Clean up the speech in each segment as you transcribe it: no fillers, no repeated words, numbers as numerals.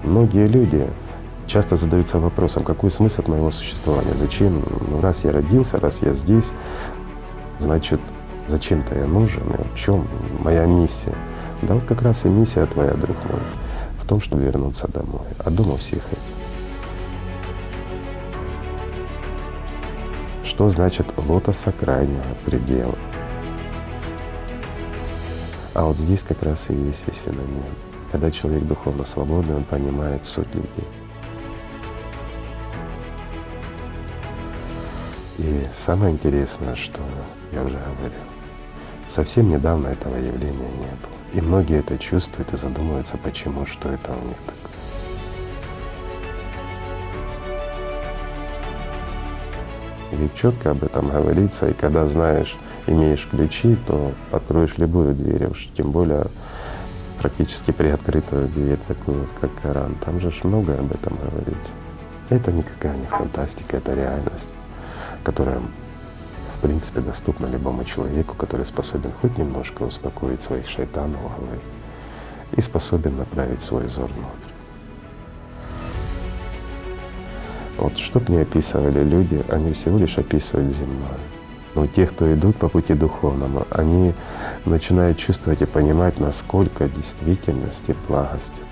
Многие люди часто задаются вопросом, какой смысл моего существования, зачем, ну, раз я родился, раз я здесь, значит, зачем-то я нужен, и в чем моя миссия? Да вот как раз и миссия твоя, друг мой, в том, чтобы вернуться домой, от дома всех этих. Что значит лотоса крайнего предела? А вот здесь как раз и есть весь феномен. Когда человек духовно свободный, он понимает суть людей. И самое интересное, что я уже говорил, совсем недавно этого явления не было. И многие это чувствуют и задумываются, почему, что это у них такое. Ведь четко об этом говорится, и когда знаешь, имеешь ключи, то откроешь любую дверь, уж тем более практически приоткрытую дверь, такую вот, как Коран. Там же многое об этом говорится. Это никакая не фантастика, это реальность, которая в принципе доступна любому человеку, который способен хоть немножко успокоить своих шайтанов в голове и способен направить свой взор внутрь. Вот что б ни описывали люди, они всего лишь описывают земное. Но те, кто идут по пути духовному, они начинают чувствовать и понимать, насколько в действительности благость.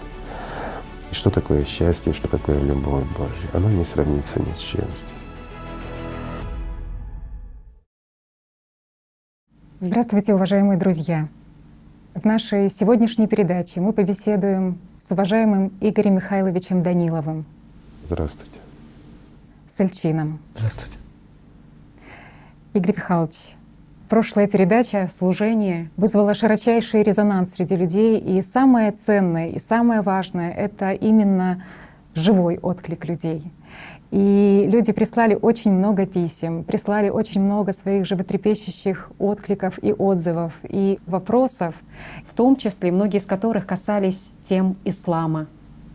И что такое счастье, что такое любовь Божья. Оно не сравнится ни с чем здесь. Здравствуйте, уважаемые друзья! В нашей сегодняшней передаче мы побеседуем с уважаемым Игорем Михайловичем Даниловым. Здравствуйте. С Эльчином. Здравствуйте. Игорь Михайлович, прошлая передача «Служение» вызвала широчайший резонанс среди людей, и самое ценное и самое важное — это именно живой отклик людей. И люди прислали очень много писем, прислали очень много своих животрепещущих откликов и отзывов, и вопросов, в том числе многие из которых касались тем ислама.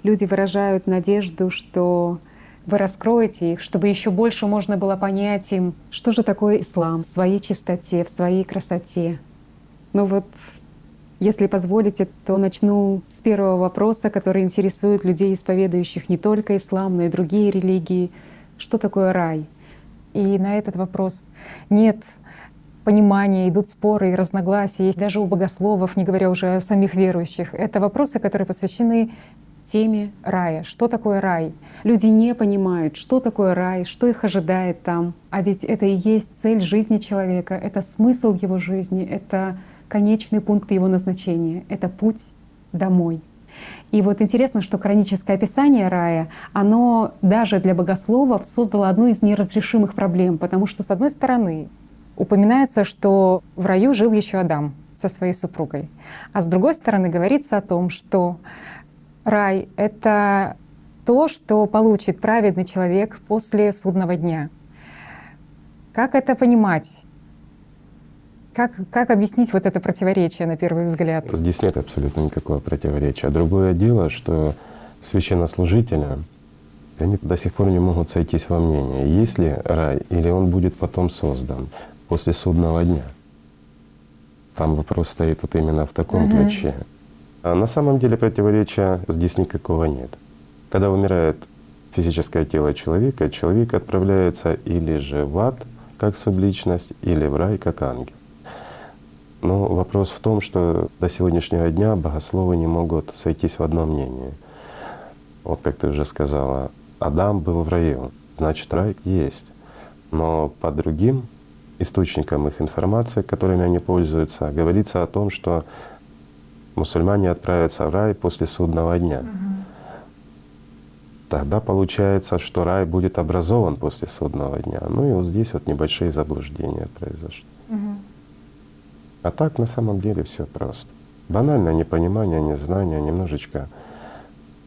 Люди выражают надежду, что вы раскроете их, чтобы еще больше можно было понять им, что же такое ислам в своей чистоте, в своей красоте. Ну вот, если позволите, то начну с первого вопроса, который интересует людей, исповедующих не только ислам, но и другие религии. Что такое рай? И на этот вопрос нет понимания, идут споры и разногласия, есть даже у богословов, не говоря уже о самих верующих. Это вопросы, которые посвящены теме рая. Что такое рай? Люди не понимают, что такое рай, что их ожидает там. А ведь это и есть цель жизни человека, это смысл его жизни, это конечный пункт его назначения, это путь домой. И вот интересно, что хроническое описание рая, оно даже для богословов создало одну из неразрешимых проблем, потому что, с одной стороны, упоминается, что в раю жил еще Адам со своей супругой, а с другой стороны говорится о том, что рай — это то, что получит праведный человек после судного дня. Как это понимать? Как объяснить вот это противоречие на первый взгляд? Здесь нет абсолютно никакого противоречия. Другое дело, что священнослужители, они до сих пор не могут сойтись во мнении, есть ли рай или он будет потом создан после судного дня. Там вопрос стоит вот именно в таком ключе. А на самом деле противоречия здесь никакого нет. Когда умирает физическое тело человека, человек отправляется или же в ад как субличность, или в рай как ангел. Но вопрос в том, что до сегодняшнего дня богословы не могут сойтись в одном мнении. Вот как ты уже сказала, Адам был в раю, значит рай есть. Но по другим источникам их информации, которыми они пользуются, говорится о том, что мусульмане отправятся в рай после судного дня. Тогда получается, что рай будет образован после судного дня. Ну и вот здесь вот небольшие заблуждения произошли. А так на самом деле все просто. Банальное непонимание, незнание, немножечко,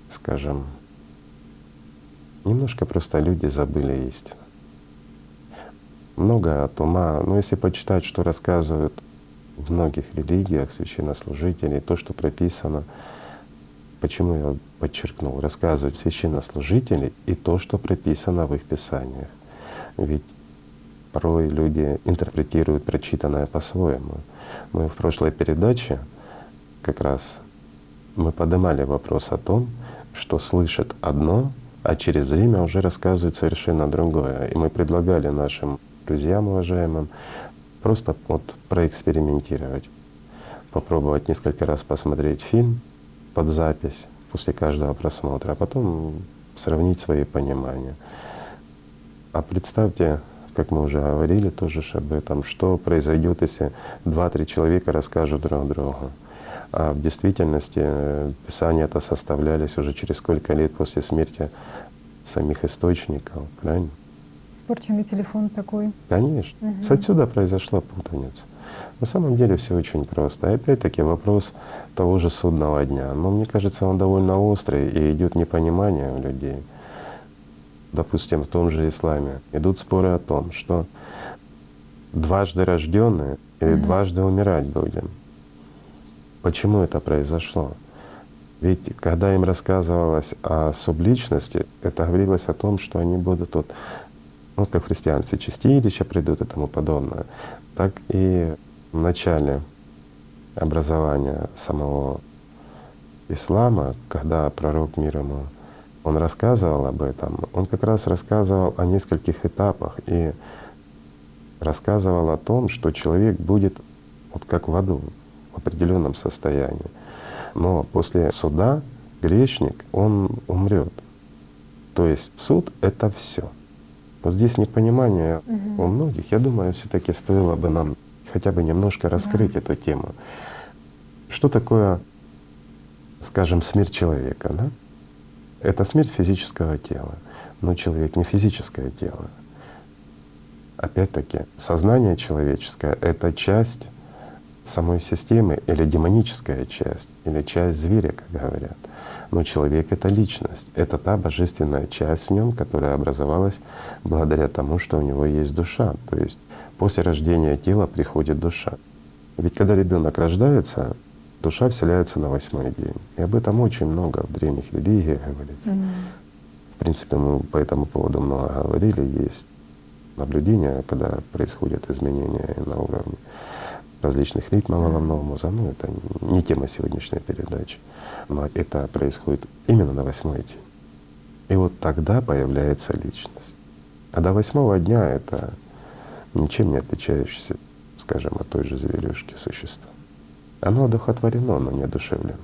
скажем, немножко просто люди забыли истину. Много от ума, но если почитать, что рассказывают в многих религиях священнослужители, то, что прописано, почему я подчеркнул, рассказывают священнослужители и то, что прописано в их писаниях. Ведь порой люди интерпретируют прочитанное по-своему. Мы в прошлой передаче как раз мы поднимали вопрос о том, что слышит одно, а через время уже рассказывает совершенно другое. И мы предлагали нашим друзьям уважаемым просто вот проэкспериментировать, попробовать несколько раз посмотреть фильм под запись после каждого просмотра, а потом сравнить свои понимания. А представьте, как мы уже говорили тоже об этом, что произойдет, если 2-3 человека расскажут друг другу. А в действительности Писания это составлялись уже через сколько лет после смерти самих источников, правильно? Испорченный телефон такой. Конечно. Отсюда произошла путаница. На самом деле все очень просто. И опять-таки вопрос того же судного дня. Но мне кажется, он довольно острый, и идет непонимание у людей. Допустим, в том же исламе идут споры о том, что дважды рожденные или дважды умирать будем. Почему это произошло? Ведь когда им рассказывалось о субличности, это говорилось о том, что они будут вот как в христианстве, чистилища придут и тому подобное, так и в начале образования самого ислама, когда пророк мир ему, он рассказывал об этом, он как раз рассказывал о нескольких этапах и рассказывал о том, что человек будет вот как в аду, в определенном состоянии. Но после суда грешник, он умрет. То есть суд — это все. Вот здесь непонимание у многих. Я думаю, все-таки стоило бы нам хотя бы немножко раскрыть эту тему. Что такое, скажем, смерть человека? Да? Это смерть физического тела. Но человек не физическое тело. Опять-таки, сознание человеческое — это часть самой системы или демоническая часть, или часть зверя, как говорят. Но человек — это личность, это та божественная часть в нем, которая образовалась благодаря тому, что у него есть душа. То есть после рождения тела приходит душа. Ведь когда ребенок рождается, душа вселяется на 8-й день. И об этом очень много в древних религиях говорится. В принципе, мы по этому поводу много говорили. Есть наблюдения, когда происходят изменения на уровне различных ритмов головного мозга. Ну, это не тема сегодняшней передачи. Но это происходит именно на 8-й день. И вот тогда появляется личность. А до 8-го дня это ничем не отличающееся, скажем, от той же зверюшки существо. Оно одухотворено, но не одушевлено.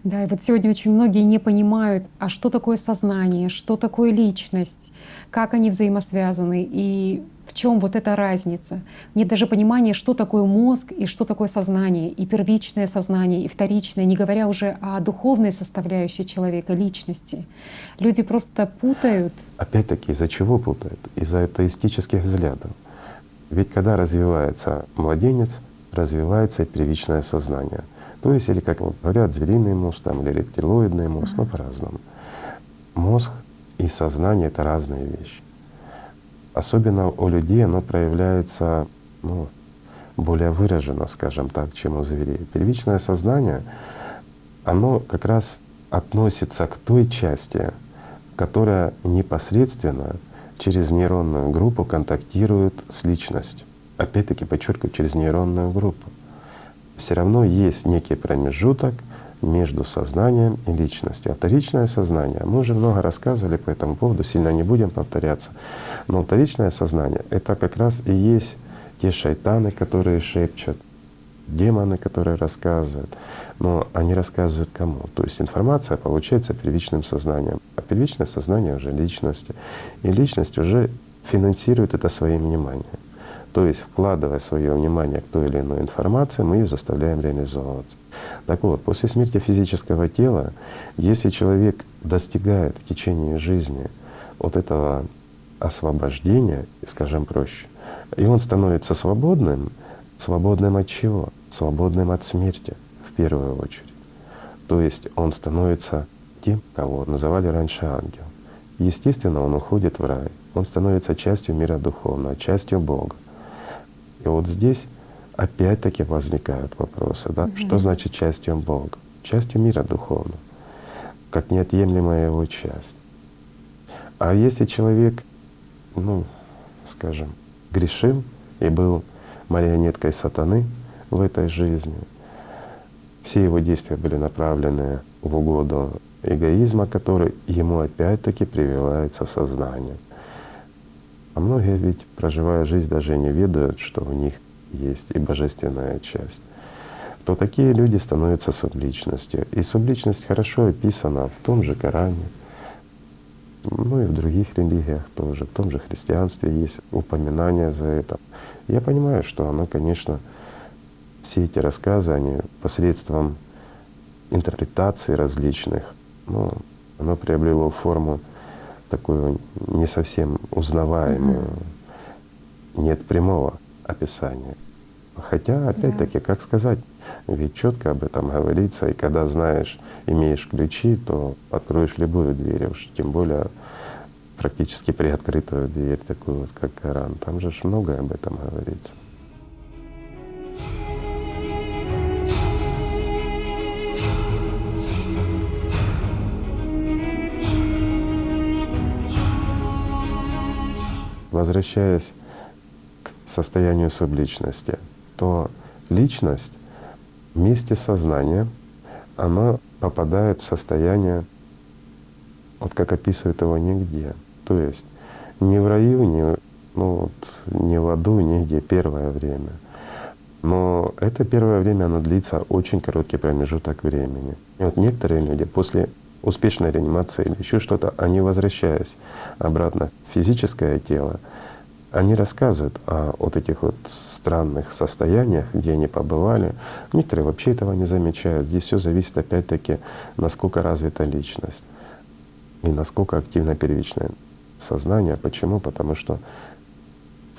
Да, и вот сегодня очень многие не понимают, а что такое сознание, что такое личность, как они взаимосвязаны и в чем вот эта разница. Нет даже понимания, что такое мозг и что такое сознание, и первичное сознание, и вторичное, не говоря уже о духовной составляющей человека, личности. Люди просто путают. Опять-таки, из-за чего путают? Из-за атеистических взглядов. Ведь когда развивается младенец, развивается и первичное сознание. То есть, или, как говорят, звериный мозг там, или рептилоидный мозг, но по-разному. Мозг и сознание — это разные вещи. Особенно у людей оно проявляется более выраженно, скажем так, чем у зверей. Первичное сознание, оно как раз относится к той части, которая непосредственно через нейронную группу контактирует с личностью. Опять-таки, подчеркиваю, через нейронную группу. Все равно есть некий промежуток между сознанием и личностью. А вторичное сознание, мы уже много рассказывали по этому поводу, сильно не будем повторяться, но вторичное сознание — это как раз и есть те шайтаны, которые шепчут, демоны, которые рассказывают. Но они рассказывают кому? То есть информация получается первичным сознанием, а первичное сознание уже личности. И личность уже финансирует это своим вниманием. То есть, вкладывая свое внимание к той или иной информации, мы ее заставляем реализовываться. Так вот, после смерти физического тела, если человек достигает в течение жизни вот этого освобождения, скажем проще, и он становится свободным, свободным от чего? Свободным от смерти в первую очередь. То есть он становится тем, кого называли раньше ангел. Естественно, он уходит в рай, он становится частью мира духовного, частью Бога. И вот здесь опять-таки возникают вопросы, да? Что значит частью Бога? Частью мира духовного, как неотъемлемая его часть. А если человек, скажем, грешил и был марионеткой сатаны в этой жизни, все его действия были направлены в угоду эгоизма, который ему опять-таки прививается сознанием. А многие ведь, проживая жизнь, даже не ведают, что в них есть и божественная часть. То такие люди становятся субличностью. И субличность хорошо описана в том же Коране, ну и в других религиях тоже, в том же христианстве есть упоминания за это. Я понимаю, что оно, конечно, все эти рассказы, они посредством интерпретаций различных, ну, оно приобрело форму такую не совсем узнаваемую, нет прямого описания. Хотя, опять-таки, как сказать, ведь четко об этом говорится, и когда знаешь, имеешь ключи, то откроешь любую дверь, уж тем более практически приоткрытую дверь, такую вот, как Коран. Там же ж многое об этом говорится. Возвращаясь к состоянию субличности, то личность вместе с сознанием, она попадает в состояние, вот как описывает его, нигде. То есть ни в раю, ни в аду, нигде первое время. Но это первое время, оно длится очень короткий промежуток времени. И вот некоторые люди после успешной реанимации или еще что-то, они, возвращаясь обратно в физическое тело, они рассказывают о вот этих вот странных состояниях, где они побывали. Некоторые вообще этого не замечают. Здесь все зависит опять-таки, насколько развита личность и насколько активно первичное сознание. Почему? Потому что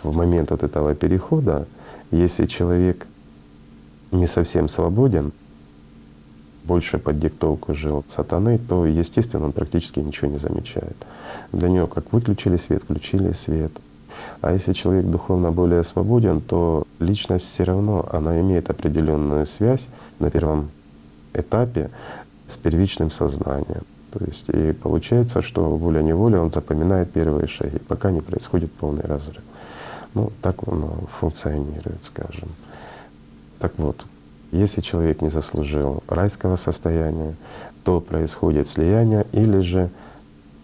в момент вот этого перехода, если человек не совсем свободен, больше под диктовку жил сатаны, то, естественно, он практически ничего не замечает. Для него как выключили свет, включили свет. А если человек духовно более свободен, то личность все равно, она имеет определенную связь на первом этапе с первичным сознанием. То есть и получается, что волей-неволей он запоминает первые шаги, пока не происходит полный разрыв. Ну, так оно функционирует, скажем. Так вот, если человек не заслужил райского состояния, то происходит слияние или же,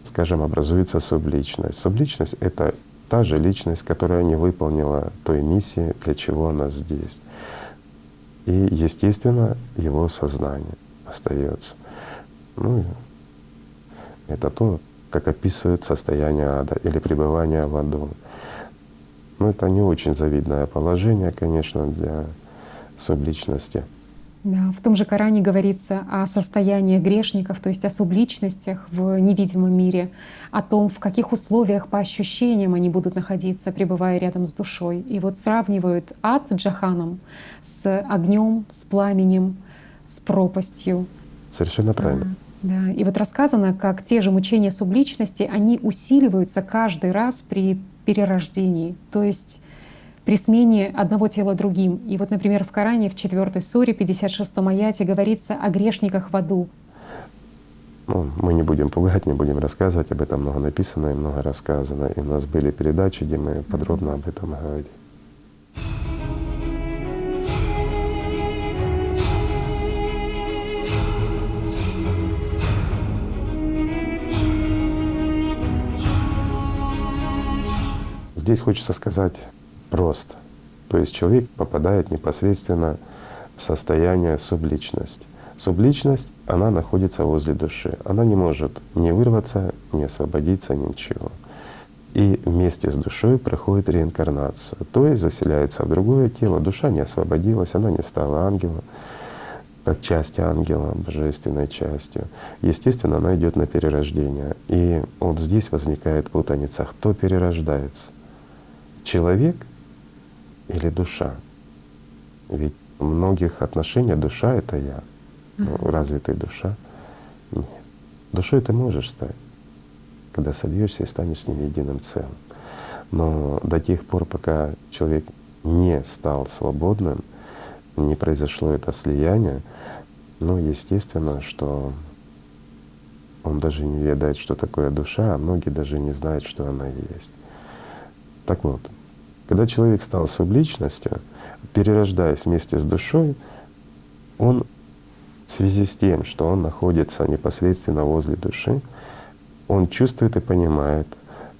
скажем, образуется субличность. Субличность — это та же личность, которая не выполнила той миссии, для чего она здесь. И, естественно, его сознание остается. Ну, это то, как описывают состояние ада или пребывание в аду. Но это не очень завидное положение, конечно, для субличности. Да, в том же Коране говорится о состоянии грешников, то есть о субличностях в невидимом мире, о том, в каких условиях по ощущениям они будут находиться, пребывая рядом с душой. И вот сравнивают ад джаханом с огнем, с пламенем, с пропастью. Совершенно правильно. Да, и вот рассказано, как те же мучения субличности, они усиливаются каждый раз при перерождении, то есть при смене одного тела другим. И вот, например, в Коране в 4 суре, 56-м аяте говорится о грешниках в аду. Ну, мы не будем пугать, не будем рассказывать, об этом много написано и много рассказано. И у нас были передачи, где мы подробно об этом говорили. Здесь хочется сказать просто. То есть человек попадает непосредственно в состояние субличности. Субличность, она находится возле души. Она не может ни вырваться, ни освободиться, ничего. И вместе с душой проходит реинкарнацию. То есть заселяется в другое тело, душа не освободилась, она не стала ангелом, как часть ангела, божественной частью. Естественно, она идет на перерождение. И вот здесь возникает путаница. Кто перерождается? Человек или душа? Ведь в многих отношениях душа — это я. Ну, разве ты душа? Нет. Душой ты можешь стать, когда собьешься и станешь с ним единым целым. Но до тех пор, пока человек не стал свободным, не произошло это слияние, ну, естественно, что он даже не ведает, что такое душа, а многие даже не знают, что она есть. Так вот, когда человек стал субличностью, перерождаясь вместе с душой, он В связи с тем, что он находится непосредственно возле души, он чувствует и понимает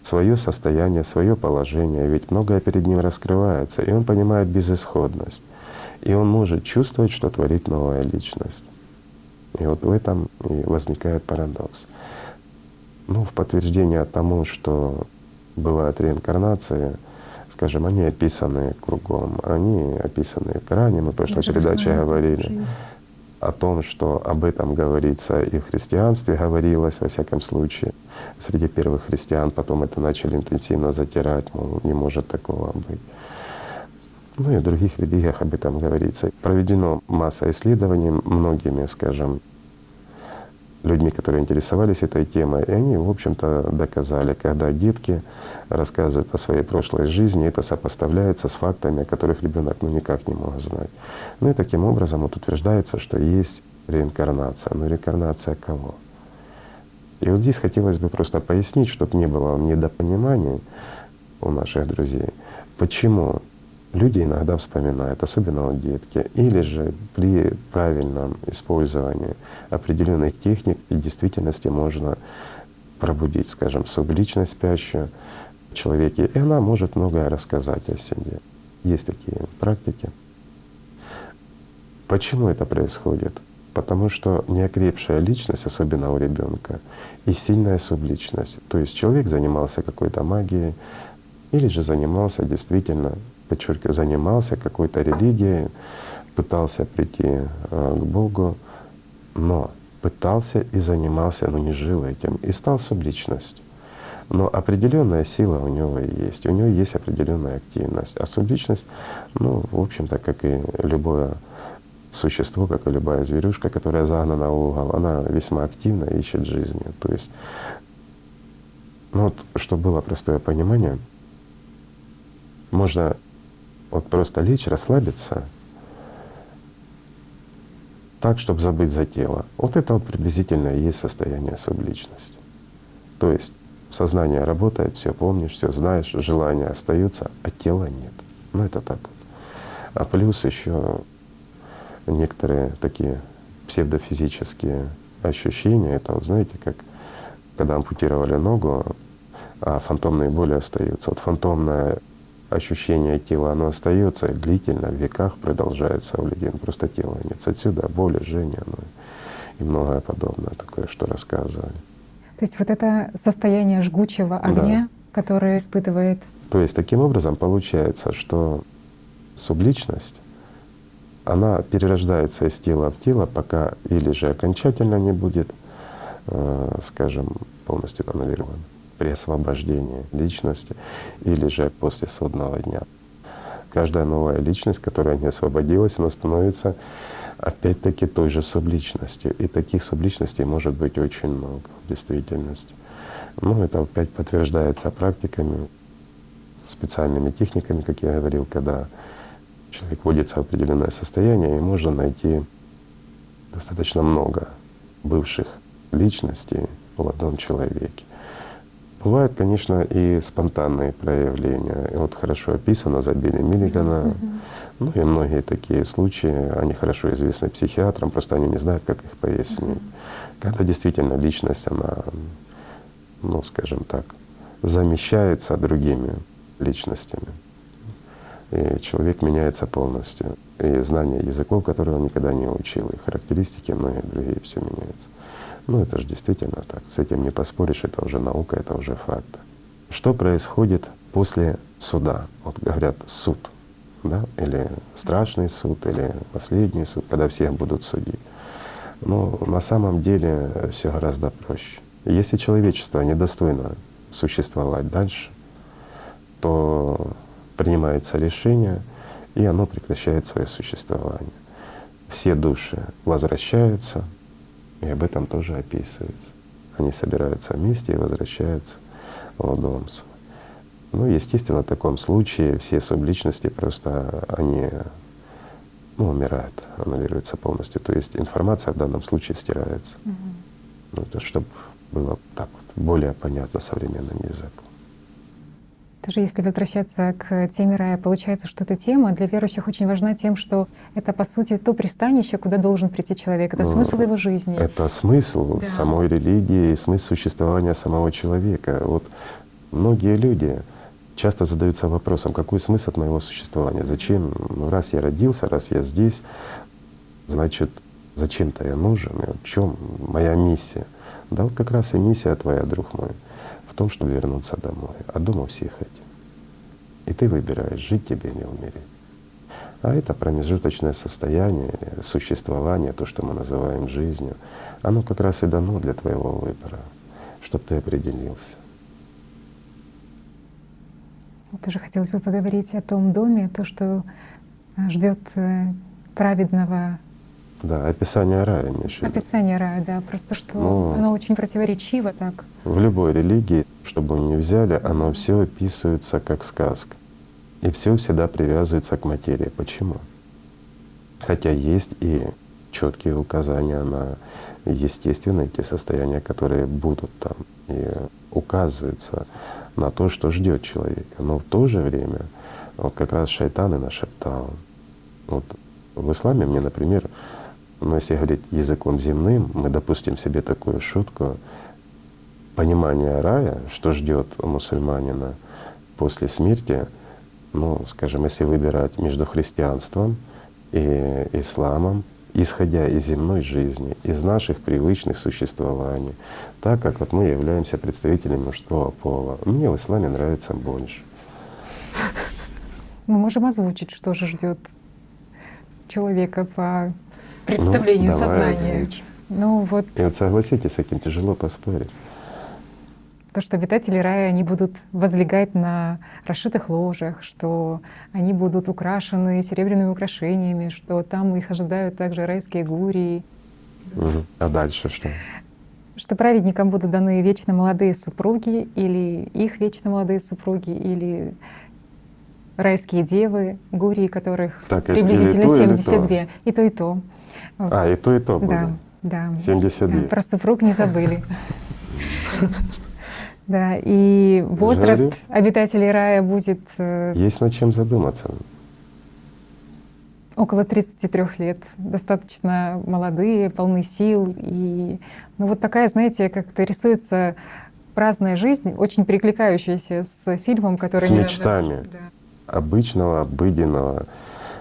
свое состояние, свое положение, ведь многое перед ним раскрывается, и он понимает безысходность. И он может чувствовать, что творит новая личность. И вот в этом и возникает парадокс. Ну, в подтверждение тому, что бывают реинкарнации, скажем, они описаны кругом, они описаны в Коране, мы в прошлой Даже в передаче основе говорили тоже есть. о том, что об этом говорится и в христианстве говорилось, во всяком случае, среди первых христиан, потом это начали интенсивно затирать, мол, не может такого быть. Ну и в других религиях об этом говорится. Проведено масса исследований многими, скажем, людьми, которые интересовались этой темой, и они, в общем-то, доказали, когда детки рассказывают о своей прошлой жизни, это сопоставляется с фактами, о которых ребенок никак не мог знать. Ну и таким образом вот утверждается, что есть реинкарнация. Но реинкарнация кого? И вот здесь хотелось бы просто пояснить, чтобы не было недопониманий у наших друзей, почему люди иногда вспоминают, особенно вот детки, или же при правильном использовании определенных техник в действительности можно пробудить, скажем, субличность спящую в человеке, и она может многое рассказать о себе. Есть такие практики. Почему это происходит? Потому что неокрепшая личность, особенно у ребенка, и сильная субличность. То есть человек занимался какой-то магией, или же занимался действительно, подчеркиваю, занимался какой-то религией, пытался прийти к Богу, но пытался и занимался, но не жил этим, и стал субличностью. Но определенная сила у него есть, у него есть определенная активность. А субличность, ну, в общем-то, как и любое существо, как и любая зверюшка, которая загнана в угол, она весьма активно ищет жизни. То есть, ну вот, чтобы было простое понимание, можно вот просто лечь, расслабиться так, чтобы забыть за тело. Вот это вот приблизительно и есть состояние субличности. То есть сознание работает, все помнишь, все знаешь, желания остаются, а тела нет. Ну это так вот. А плюс еще некоторые такие псевдофизические ощущения. Это вот знаете, как когда ампутировали ногу, а фантомные боли остаются. Вот фантомное ощущение тела, оно остается и длительно, в веках продолжается у людей. Просто тела нет. Отсюда боли, жжение, ну, и многое подобное такое, что рассказывали. То есть вот это состояние жгучего огня, которое испытывает. То есть таким образом получается, что субличность, она перерождается из тела в тело, пока или же окончательно не будет, скажем, полностью аннулирована при освобождении личности, или же после судного дня. Каждая новая личность, которая не освободилась, она становится опять-таки той же субличностью. И таких субличностей может быть очень много в действительности. Ну, это опять подтверждается практиками, специальными техниками, как я говорил, когда человек вводится в определенное состояние, и можно найти достаточно много бывших личностей в одном человеке. Бывают, конечно, и спонтанные проявления. И вот хорошо описано за Билли Миллигана. Ну и многие такие случаи, они хорошо известны психиатрам, просто они не знают, как их пояснить. Когда действительно личность, она, ну скажем так, замещается другими личностями. И человек меняется полностью. И знание языков, которые он никогда не учил, и характеристики, многие другие, все меняется. Ну это же действительно так. С этим не поспоришь, это уже наука, это уже факт. Что происходит после суда? Вот говорят суд, да? Или страшный суд, или последний суд, когда всех будут судить. Но на самом деле все гораздо проще. Если человечество недостойно существовать дальше, то принимается решение, и оно прекращает свое существование. Все души возвращаются, и об этом тоже описывается. Они собираются вместе и возвращаются в дом свой. Ну, естественно, в таком случае все субличности просто они умирают, аннулируются полностью. То есть информация в данном случае стирается. Ну, это чтобы было так вот более понятно современным языком. Тоже если возвращаться к теме рая, получается, что эта тема для верующих очень важна тем, что это, по сути, то пристанище, куда должен прийти человек, это Ну, смысл его жизни. Это смысл Да. самой религии, смысл существования самого человека. Вот многие люди часто задаются вопросом, какой смысл от моего существования? Зачем? Ну, раз я родился, раз я здесь, значит, зачем-то я нужен? И в чем моя миссия? Да вот как раз и миссия твоя, друг мой, в том, чтобы вернуться домой. А дома всех этим. И ты выбираешь, жить тебе или умереть. А это промежуточное состояние, существование, то, что мы называем жизнью, оно как раз и дано для твоего выбора, чтобы ты определился. Тоже хотелось бы поговорить о том доме, то, что ждет праведного. Да, описание рая, имеешь в виду. Описание рая, да, просто что Ну, оно очень противоречиво так. В любой религии, чтобы вы не взяли, оно все описывается как сказка. И все всегда привязывается к материи. Почему? Хотя есть и четкие указания на естественные те состояния, которые будут там, и указываются на то, что ждет человека. Но в то же время вот как раз шайтан и нашептал. Вот в исламе мне, например, ну если говорить языком земным, мы допустим себе такую шутку, понимание рая, что ждет мусульманина после смерти, ну, скажем, если выбирать между христианством и исламом, исходя из земной жизни, из наших привычных существований, так как вот мы являемся представителями мужского пола, мне в исламе нравится больше. Мы можем озвучить, что же ждет человека по представлению Ну, давай сознания. озвучь. Ну вот И вот согласитесь, с этим тяжело поспорить. то, что обитатели рая, они будут возлегать на расшитых ложах, что они будут украшены серебряными украшениями, что там их ожидают также райские гурии, Мгм. А дальше что? что праведникам будут даны вечно молодые супруги или их вечно молодые супруги, или райские девы, гурии, которых Так, или приблизительно то, или 72. И то, и то. А, и то Да, будет. да. 72. Да, про супруг не забыли. Да, и возраст Говорю. обитателей рая будет Есть над чем задуматься. около 33 лет, достаточно молодые, полны сил. И ну вот такая, знаете, как-то рисуется праздная жизнь, очень перекликающаяся с фильмом, который С недавно- мечтами. Да. Обычного, обыденного,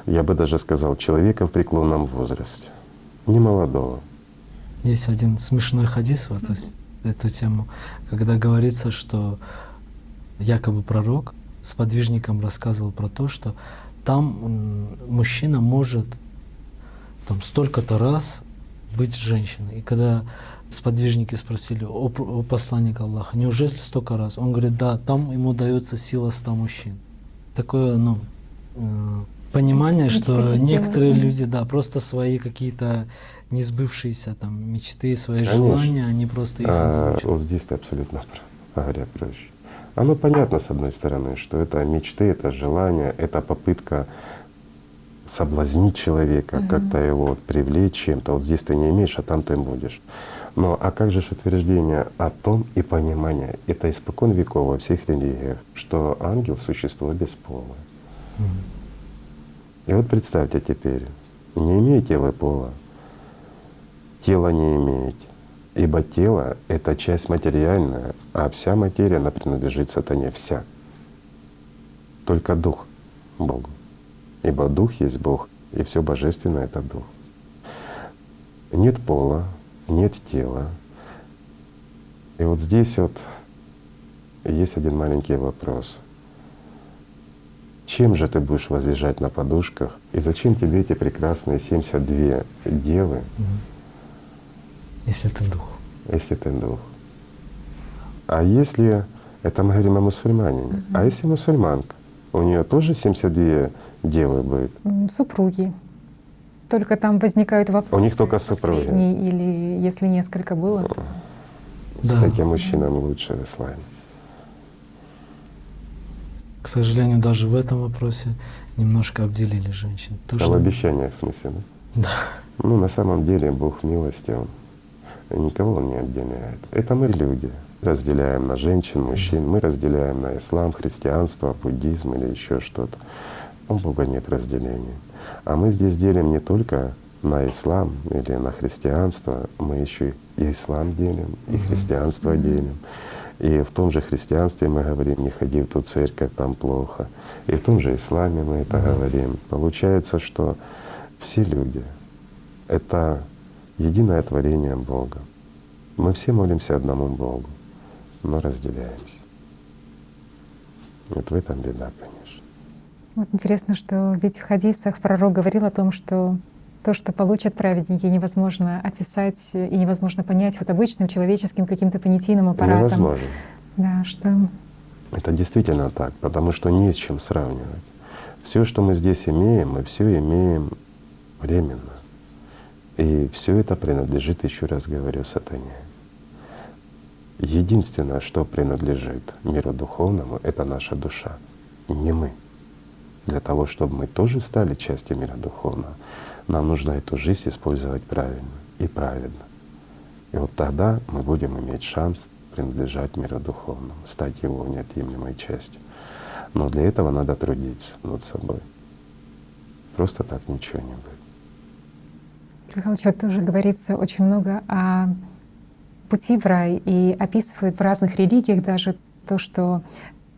я бы даже сказал, человека в преклонном возрасте, не молодого. Есть один смешной хадис в эту тему, когда говорится, что якобы пророк сподвижникам рассказывал про то, что там мужчина может там столько-то раз быть женщиной. И когда сподвижники спросили: о посланник Аллаха, неужели столько раз? Он говорит: да, там ему дается сила 100 мужчин. Такое, понимание, Мечты что системы. некоторые люди, да, просто свои какие-то несбывшиеся там мечты, свои Конечно. желания, они просто их озвучивают. Вот здесь ты абсолютно прав, говоря проще. Оно понятно, с одной стороны, что это мечты, это желания, это попытка соблазнить человека, как-то его вот привлечь чем-то. Вот здесь ты не имеешь, а там ты будешь. Но а как же ж утверждение о том и понимание? Это испокон веков во всех религиях, что ангел — существо бесполое. И вот представьте теперь, не имеете вы пола, тела не имеете, ибо тело — это часть материальная, а вся материя, она принадлежит сатане, вся. Только дух — Богу. Ибо дух есть Бог, и все божественное — это дух. Нет пола, нет тела. И вот здесь вот есть один маленький вопрос. Чем же ты будешь возлежать на подушках? И зачем тебе эти прекрасные 72 девы, Если ты дух. если ты дух? А если, это мы говорим о мусульманине, а если мусульманка, у нее тоже 72 девы будет? Супруги. Только там возникают вопросы. У них только супруги. последний или если несколько было. Да. Кстати, мужчинам лучше в исламе. К сожалению, даже в этом вопросе немножко обделили женщин. То, А в что- обещаниях, в смысле, да? Да. Ну, на самом деле Бог милостив, никого Он не обделяет. Это мы люди. Разделяем на женщин, мужчин, мы разделяем на ислам, христианство, буддизм или еще что-то. У Бога нет разделения. А мы здесь делим не только на ислам или на христианство, мы еще и ислам делим, и христианство делим. И в том же христианстве мы говорим, не ходи в ту церковь, там плохо. И в том же исламе мы это говорим. Получается, что все люди — это единое творение Бога. Мы все молимся одному Богу, но разделяемся. Вот в этом беда, конечно. Вот интересно, что ведь в хадисах пророк говорил о том, что то, что получат праведники, невозможно описать и невозможно понять вот обычным человеческим каким-то понятийным аппаратом. Невозможно. Да, что Это действительно так, потому что не с чем сравнивать. Все, что мы здесь имеем, мы все имеем временно. И все это принадлежит, еще раз говорю, сатане. Единственное, что принадлежит миру духовному, это наша душа, не мы. Для того, чтобы мы тоже стали частью мира духовного, нам нужно эту жизнь использовать правильно и праведно. И вот тогда мы будем иметь шанс принадлежать миру духовному, стать его неотъемлемой частью. Но для этого надо трудиться над собой. Просто так ничего не будет. Михайлович, вот тоже говорится очень много о пути в рай и описывают в разных религиях даже то, что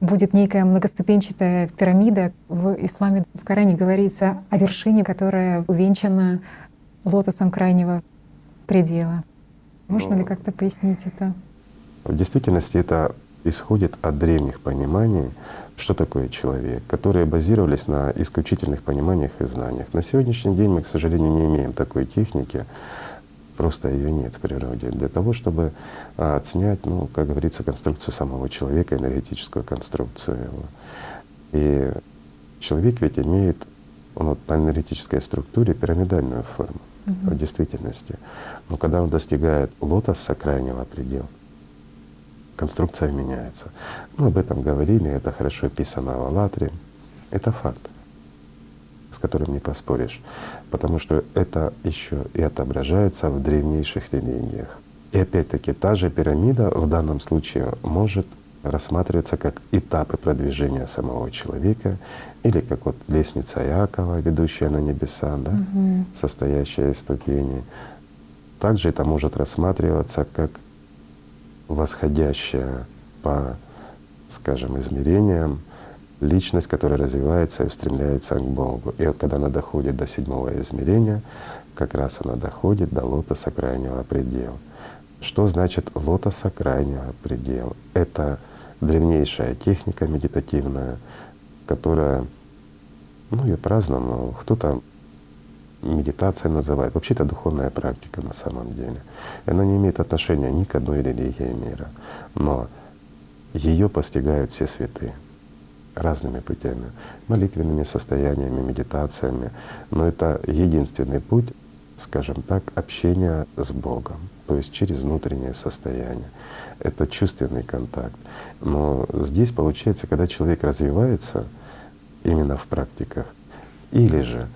будет некая многоступенчатая пирамида. В исламе, в Коране говорится о вершине, которая увенчана лотосом крайнего предела. Можно ли как-то пояснить это? В действительности это исходит от древних пониманий, что такое человек, которые базировались на исключительных пониманиях и знаниях. На сегодняшний день мы, к сожалению, не имеем такой техники, просто ее нет в природе, для того, чтобы оценять, как говорится, конструкцию самого человека, энергетическую конструкцию его. И человек ведь имеет по энергетической структуре пирамидальную форму в действительности. Но когда он достигает лотоса, крайнего предела, конструкция меняется. Мы об этом говорили, это хорошо описано в «АЛЛАТРАе». Это факт, с которым не поспоришь, потому что это еще и отображается в древнейших религиях. И опять-таки та же пирамида в данном случае может рассматриваться как этапы продвижения самого человека или как вот лестница Иакова, ведущая на небеса, да, состоящая из ступеней. Также это может рассматриваться как восходящая по, скажем, измерениям личность, которая развивается и устремляется к Богу. И вот когда она доходит до 7-го измерения, как раз она доходит до лотоса крайнего предела. Что значит лотоса крайнего предела? Это древнейшая техника медитативная, которая, ее по-разному, кто-то медитация называет. Вообще это духовная практика на самом деле. И она не имеет отношения ни к одной религии мира. Но ее постигают все святые разными путями, молитвенными состояниями, медитациями. Но это единственный путь, скажем так, общения с Богом, то есть через внутреннее состояние. Это чувственный контакт. Но здесь получается, когда человек развивается именно в практиках, или же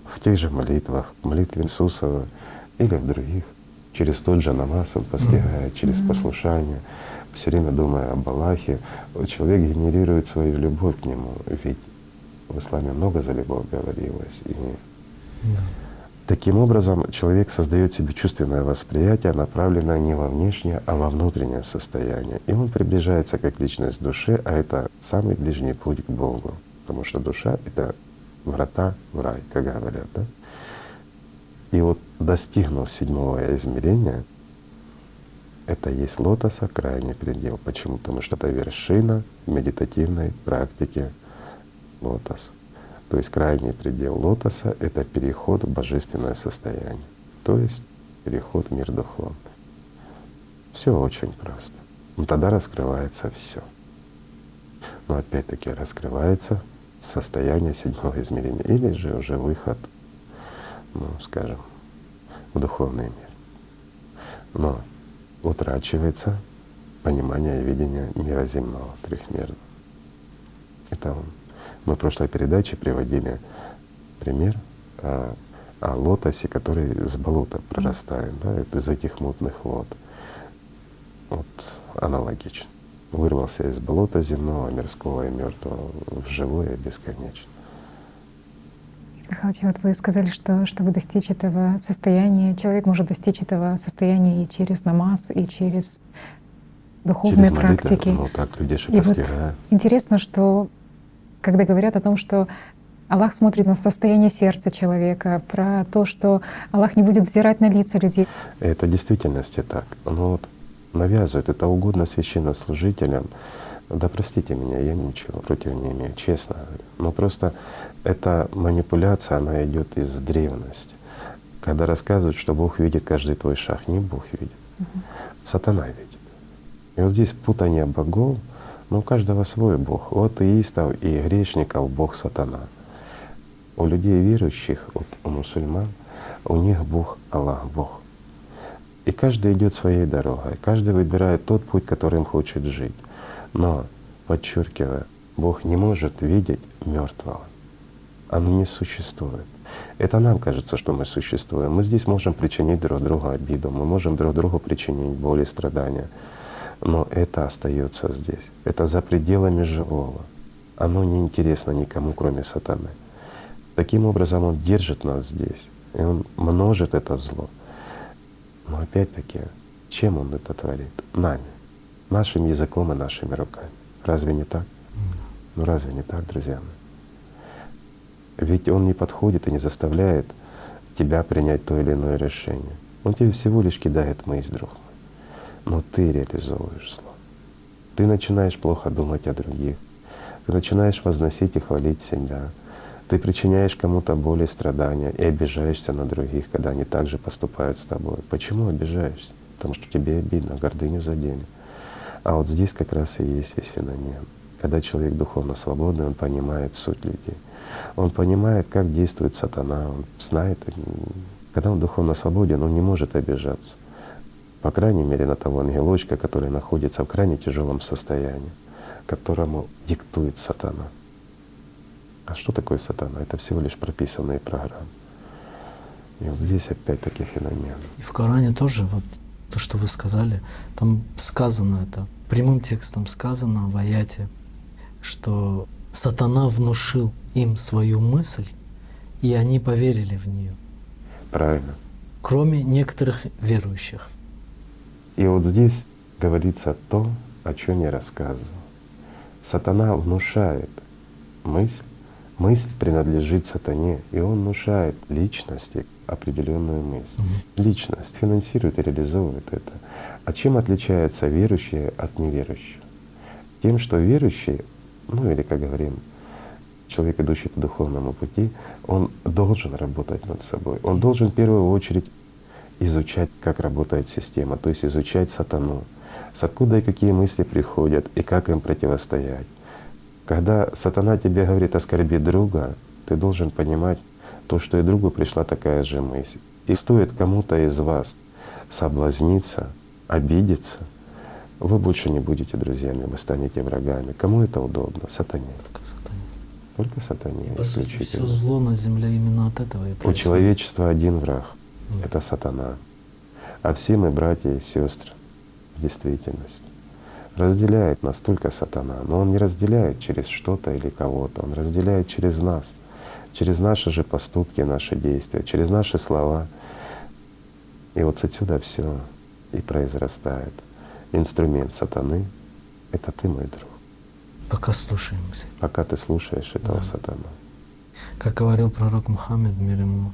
в тех же молитвах, молитве Иисусова или в других, через тот же намаз он постигает, через послушание, все время думая об Аллахе, человек генерирует свою любовь к Нему. Ведь в исламе много за любовь говорилось. И таким образом человек создает себе чувственное восприятие, направленное не во внешнее, а во внутреннее состояние. И он приближается как личность души, а это самый ближний путь к Богу. Потому что душа — это врата в рай, как говорят, да? И вот достигнув 7-го измерения, это есть лотоса крайний предел. Почему? Потому что это вершина медитативной практики лотос. То есть крайний предел лотоса — это переход в божественное состояние, то есть переход в мир духовный. Все очень просто. Но тогда раскрывается все. Но опять-таки раскрывается состояние 7-го измерения, или же уже выход, скажем, в духовный мир. Но утрачивается понимание и видение мира земного, трехмерного. Это мы в прошлой передаче приводили пример о лотосе, который с болота прорастает, да, из этих мутных вод. Вот аналогично. Вырвался из болота земного, мирского и мертвого в живое и бесконечно. Михаил, вот вы сказали, что чтобы достичь этого состояния, человек может достичь этого состояния и через намаз, и через духовные Через молитву, практики. ну так люди же И вот постигают. интересно, что когда говорят о том, что Аллах смотрит на состояние сердца человека, про то, что Аллах не будет взирать на лица людей. Это в действительности так. Но вот навязывают, это угодно священнослужителям. Да простите меня, я ничего против не имею, честно говорю. Но просто эта манипуляция, она идет из древности. Когда рассказывают, что Бог видит каждый твой шаг, не Бог видит, сатана видит. И вот здесь путание богов, но у каждого свой Бог. У атеистов и грешников Бог сатана. У людей верующих, вот у мусульман, у них Бог Аллах, Бог. И каждый идет своей дорогой, каждый выбирает тот путь, которым хочет жить. Но, подчеркиваю, Бог не может видеть мертвого. Оно не существует. Это нам кажется, что мы существуем. Мы здесь можем причинить друг другу обиду, мы можем друг другу причинить боль и страдания. Но это остается здесь. Это за пределами живого. Оно не интересно никому, кроме сатаны. Таким образом он держит нас здесь, и он множит это зло. Но опять-таки, чем он это творит? Нами, нашим языком и нашими руками. Разве не так? Ну разве не так, друзья мои? Ведь он не подходит и не заставляет тебя принять то или иное решение. Он тебе всего лишь кидает мысль, друг мой. Но ты реализовываешь зло. Ты начинаешь плохо думать о других. Ты начинаешь возносить и хвалить себя. Ты причиняешь кому-то боль и страдания и обижаешься на других, когда они также поступают с тобой. Почему обижаешься? Потому что тебе обидно, гордыню задели. А вот здесь как раз и есть весь феномен. Когда человек духовно свободный, он понимает суть людей. Он понимает, как действует сатана, он знает. Когда он духовно свободен, он не может обижаться. По крайней мере, на того ангелочка, который находится в крайне тяжелом состоянии, которому диктует сатана. А что такое сатана? Это всего лишь прописанные программы. И вот здесь опять-таки феномен. И в Коране тоже, вот то, что вы сказали, там сказано это, прямым текстом сказано в аяте, что сатана внушил им свою мысль, и они поверили в нее, Правильно. кроме некоторых верующих. И вот здесь говорится то, о чем я рассказывал. Сатана внушает мысль, мысль принадлежит сатане, и он внушает личности определенную мысль. Личность финансирует и реализовывает это. А чем отличаются верующие от неверующих? Тем, что верующий, ну или, как говорим, человек, идущий по духовному пути, он должен работать над собой. Он должен в первую очередь изучать, как работает система, то есть изучать сатану, с откуда и какие мысли приходят, и как им противостоять. Когда сатана тебе говорит оскорби друга, ты должен понимать то, что и другу пришла такая же мысль. И стоит кому-то из вас соблазниться, обидеться, вы больше не будете друзьями, вы станете врагами. Кому это удобно? Сатане. Только сатане. Только сатане. По сути, все исключительно. зло на земле именно от этого и У происходит. человечества один враг — это сатана. А все мы братья и сестры в действительности. Разделяет нас только сатана, но он не разделяет через что-то или кого-то, он разделяет через нас, через наши же поступки, наши действия, через наши слова. И вот отсюда все и произрастает. Инструмент сатаны — это ты, мой друг, Пока слушаемся. пока ты слушаешь этого Да. сатану. Как говорил пророк Мухаммед, мир ему,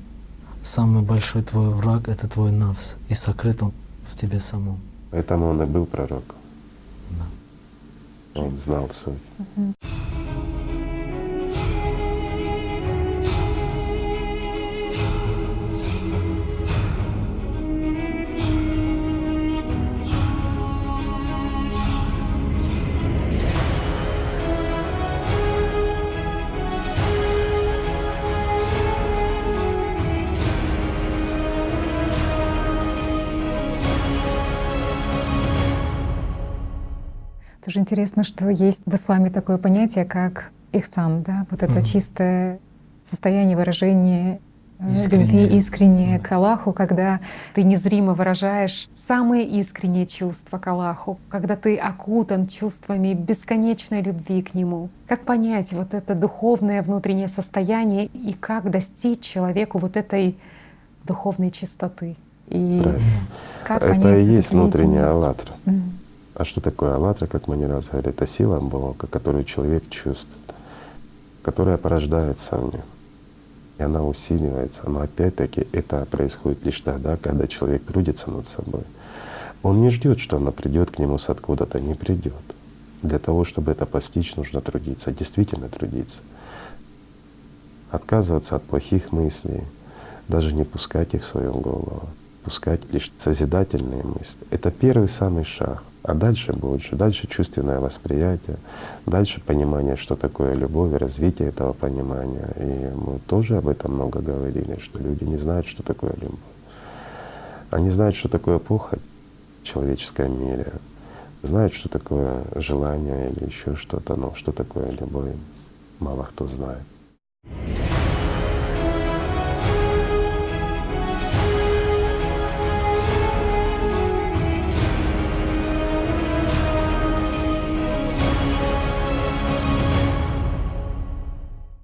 самый большой твой враг — это твой нафс, и сокрыт он в тебе самом. Поэтому он и был пророком. Да. Он знал суть. Тоже интересно, что есть в исламе такое понятие, как ихсан, да, вот это чистое состояние выражения Искреннее. любви искреннее Да. к Аллаху, когда ты незримо выражаешь самые искренние чувства к Аллаху, когда ты окутан чувствами бесконечной любви к Нему. Как понять вот это духовное внутреннее состояние и как достичь человеку вот этой духовной чистоты? И Правильно. как Это понять и вот есть это внутренняя единение? аллатра. Мгм. А что такое аллатра, как мы не раз говорили? Это сила Бога, которую человек чувствует, которая порождается в нем. И она усиливается. Но опять-таки это происходит лишь тогда, когда человек трудится над собой. Он не ждет, что она придет к нему с откуда-то, не придет. Для того, чтобы это постичь, нужно трудиться, действительно трудиться. Отказываться от плохих мыслей, даже не пускать их в свою голову, пускать лишь созидательные мысли. Это первый самый шаг. А дальше больше, дальше чувственное восприятие, дальше понимание, что такое любовь, развитие этого понимания. И мы тоже об этом много говорили, что люди не знают, что такое любовь. Они знают, что такое похоть в человеческом мире, знают, что такое желание или еще что-то, но что такое любовь, мало кто знает.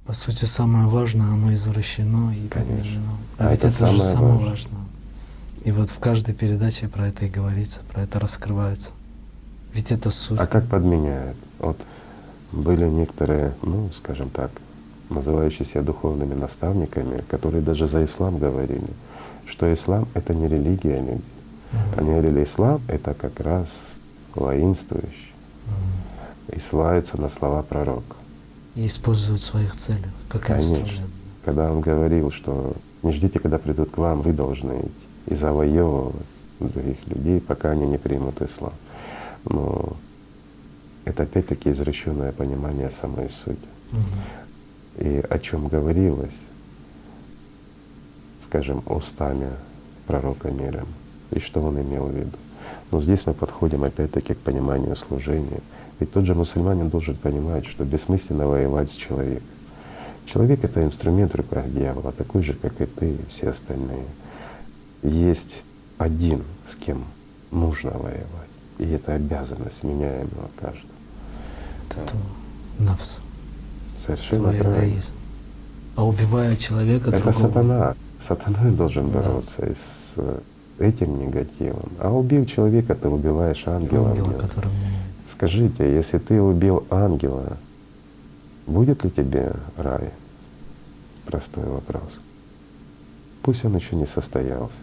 По сути, самое важное, оно извращено и Конечно. подменено. А ведь это это же самое самое важное. важное. И вот в каждой передаче про это и говорится, про это раскрывается. Ведь это суть. А как подменяют? Вот были некоторые, ну, скажем так, называющие себя духовными наставниками, которые даже за ислам говорили, что ислам — это не религия людей. Они говорили, ислам — это как раз воинствующий и ссылается на слова пророка. И используют в своих целях, как Конечно. инструмент. Когда он говорил, что не ждите, когда придут к вам, вы должны идти и завоевывать других людей, пока они не примут ислам. Но это опять-таки извращенное понимание самой сути. И о чем говорилось, скажем, устами пророка мира, и что он имел в виду. Но здесь мы подходим опять-таки к пониманию служения. Ведь тот же мусульманин должен понимать, что бессмысленно воевать с человеком. Человек — это инструмент в руках дьявола, такой же, как и ты, и все остальные. Есть один, с кем нужно воевать, и это обязанность меняемого каждого. Это твой нафс, Совершенно твой правильно. эгоизм. А убивая человека Это другого, сатана. Сатаной должен Да. бороться и с этим негативом. А убив человека, ты убиваешь ангела. ангела, который мне Скажите, если ты убил ангела, будет ли тебе рай? Простой вопрос. Пусть он еще не состоялся.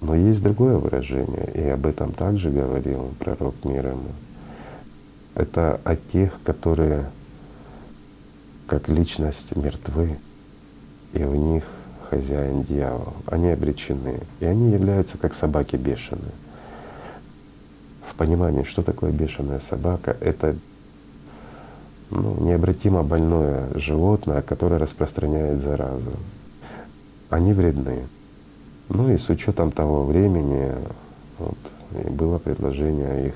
Но есть другое выражение, и об этом также говорил пророк мир ему. Это о тех, которые как личность мертвы, и у них хозяин дьявол. Они обречены, и они являются как собаки бешеные. В понимании, что такое бешеная собака, это необратимо больное животное, которое распространяет заразу. Они вредны. Ну и с учетом того времени и было предложение их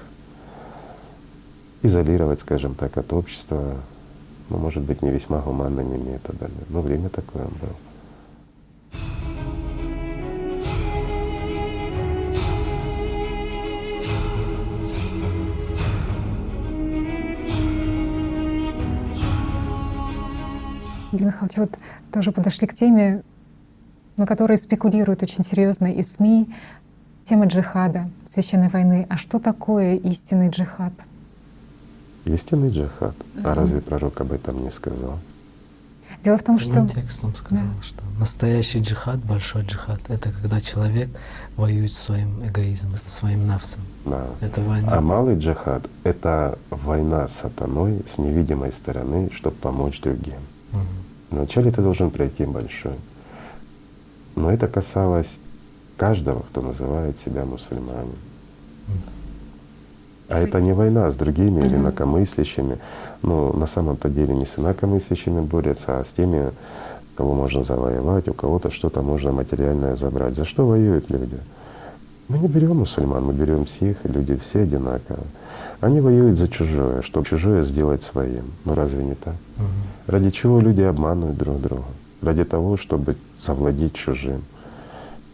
изолировать, скажем так, от общества, может быть, не весьма гуманными методами, но время такое было. Игорь Михайлович, вот тоже подошли к теме, на которой спекулируют очень серьезно и СМИ, тема джихада, священной войны. А что такое истинный джихад? Истинный джихад. А разве пророк об этом не сказал? Дело в том, что прямым текстом сказал, что настоящий джихад, большой джихад — это когда человек воюет своим эгоизмом, своим нафсом. Да. Это война. А малый джихад — это война с сатаной с невидимой стороны, чтобы помочь другим. Вначале ты должен пройти большой. Но это касалось каждого, кто называет себя мусульманином. А это не война с другими или инакомыслящими. Но на самом-то деле не с инакомыслящими борются, а с теми, кого можно завоевать, у кого-то что-то можно материальное забрать. За что воюют люди? Мы не берем мусульман, мы берем всех, и люди все одинаковые. Они воюют за чужое, чтобы чужое сделать своим. Ну разве не так? Ради чего люди обманывают друг друга? ради того, чтобы завладеть чужим.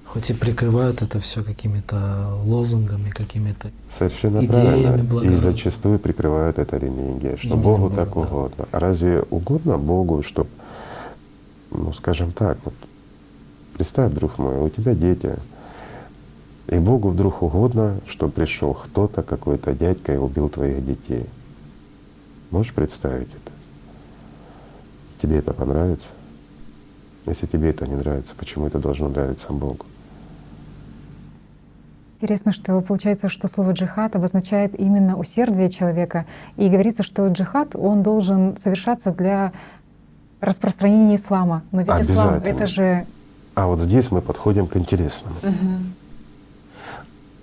Хоть и прикрывают это все какими-то лозунгами, какими-то Совершенно идеями правильно. И благородными. зачастую прикрывают это религия, что Именем Богу Бога, так да. угодно. А разве угодно Богу, чтобы, ну скажем так, вот представь, друг мой, у тебя дети, и Богу вдруг угодно, чтобы пришел кто-то, какой-то дядька и убил твоих детей. Можешь представить это? Тебе это понравится? Если тебе это не нравится, почему это должно нравиться Богу? Интересно, что получается, что слово «джихад» обозначает именно усердие человека. И говорится, что джихад, он должен совершаться для распространения ислама. Но ведь ислам — Обязательно. это же… А вот здесь мы подходим к интересному.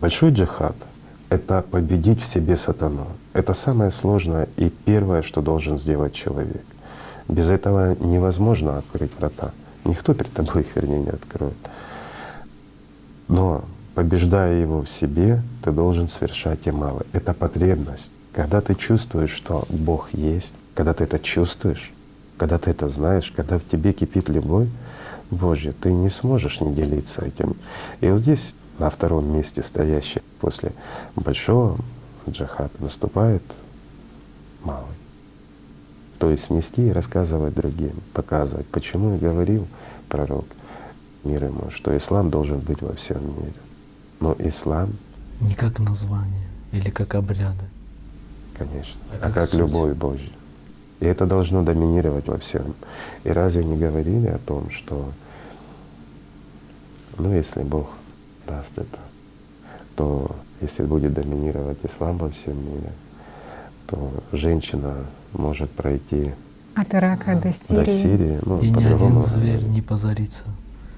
Большой джихад — это победить в себе сатану. Это самое сложное и первое, что должен сделать человек. Без этого невозможно открыть врата. Никто перед тобой их, вернее, не откроет. Но побеждая его в себе, ты должен совершать и малое. Это потребность. Когда ты чувствуешь, что Бог есть, когда ты это чувствуешь, когда ты это знаешь, когда в тебе кипит любовь Божья, ты не сможешь не делиться этим. И вот здесь на втором месте стоящий после большого джихада наступает малый. То есть нести и рассказывать другим, показывать. Почему и говорил пророк, мир ему, что ислам должен быть во всем мире. Но ислам, Не как название или как обряды. конечно, А а как как суть. любовь Божья. И это должно доминировать во всем. И разве не говорили о том, что ну если Бог даст это, то если будет доминировать ислам во всем мире, то женщина может пройти От Ирака до до Сирии. Сирии, ну, И ни по-другому один говоря. зверь не позарится.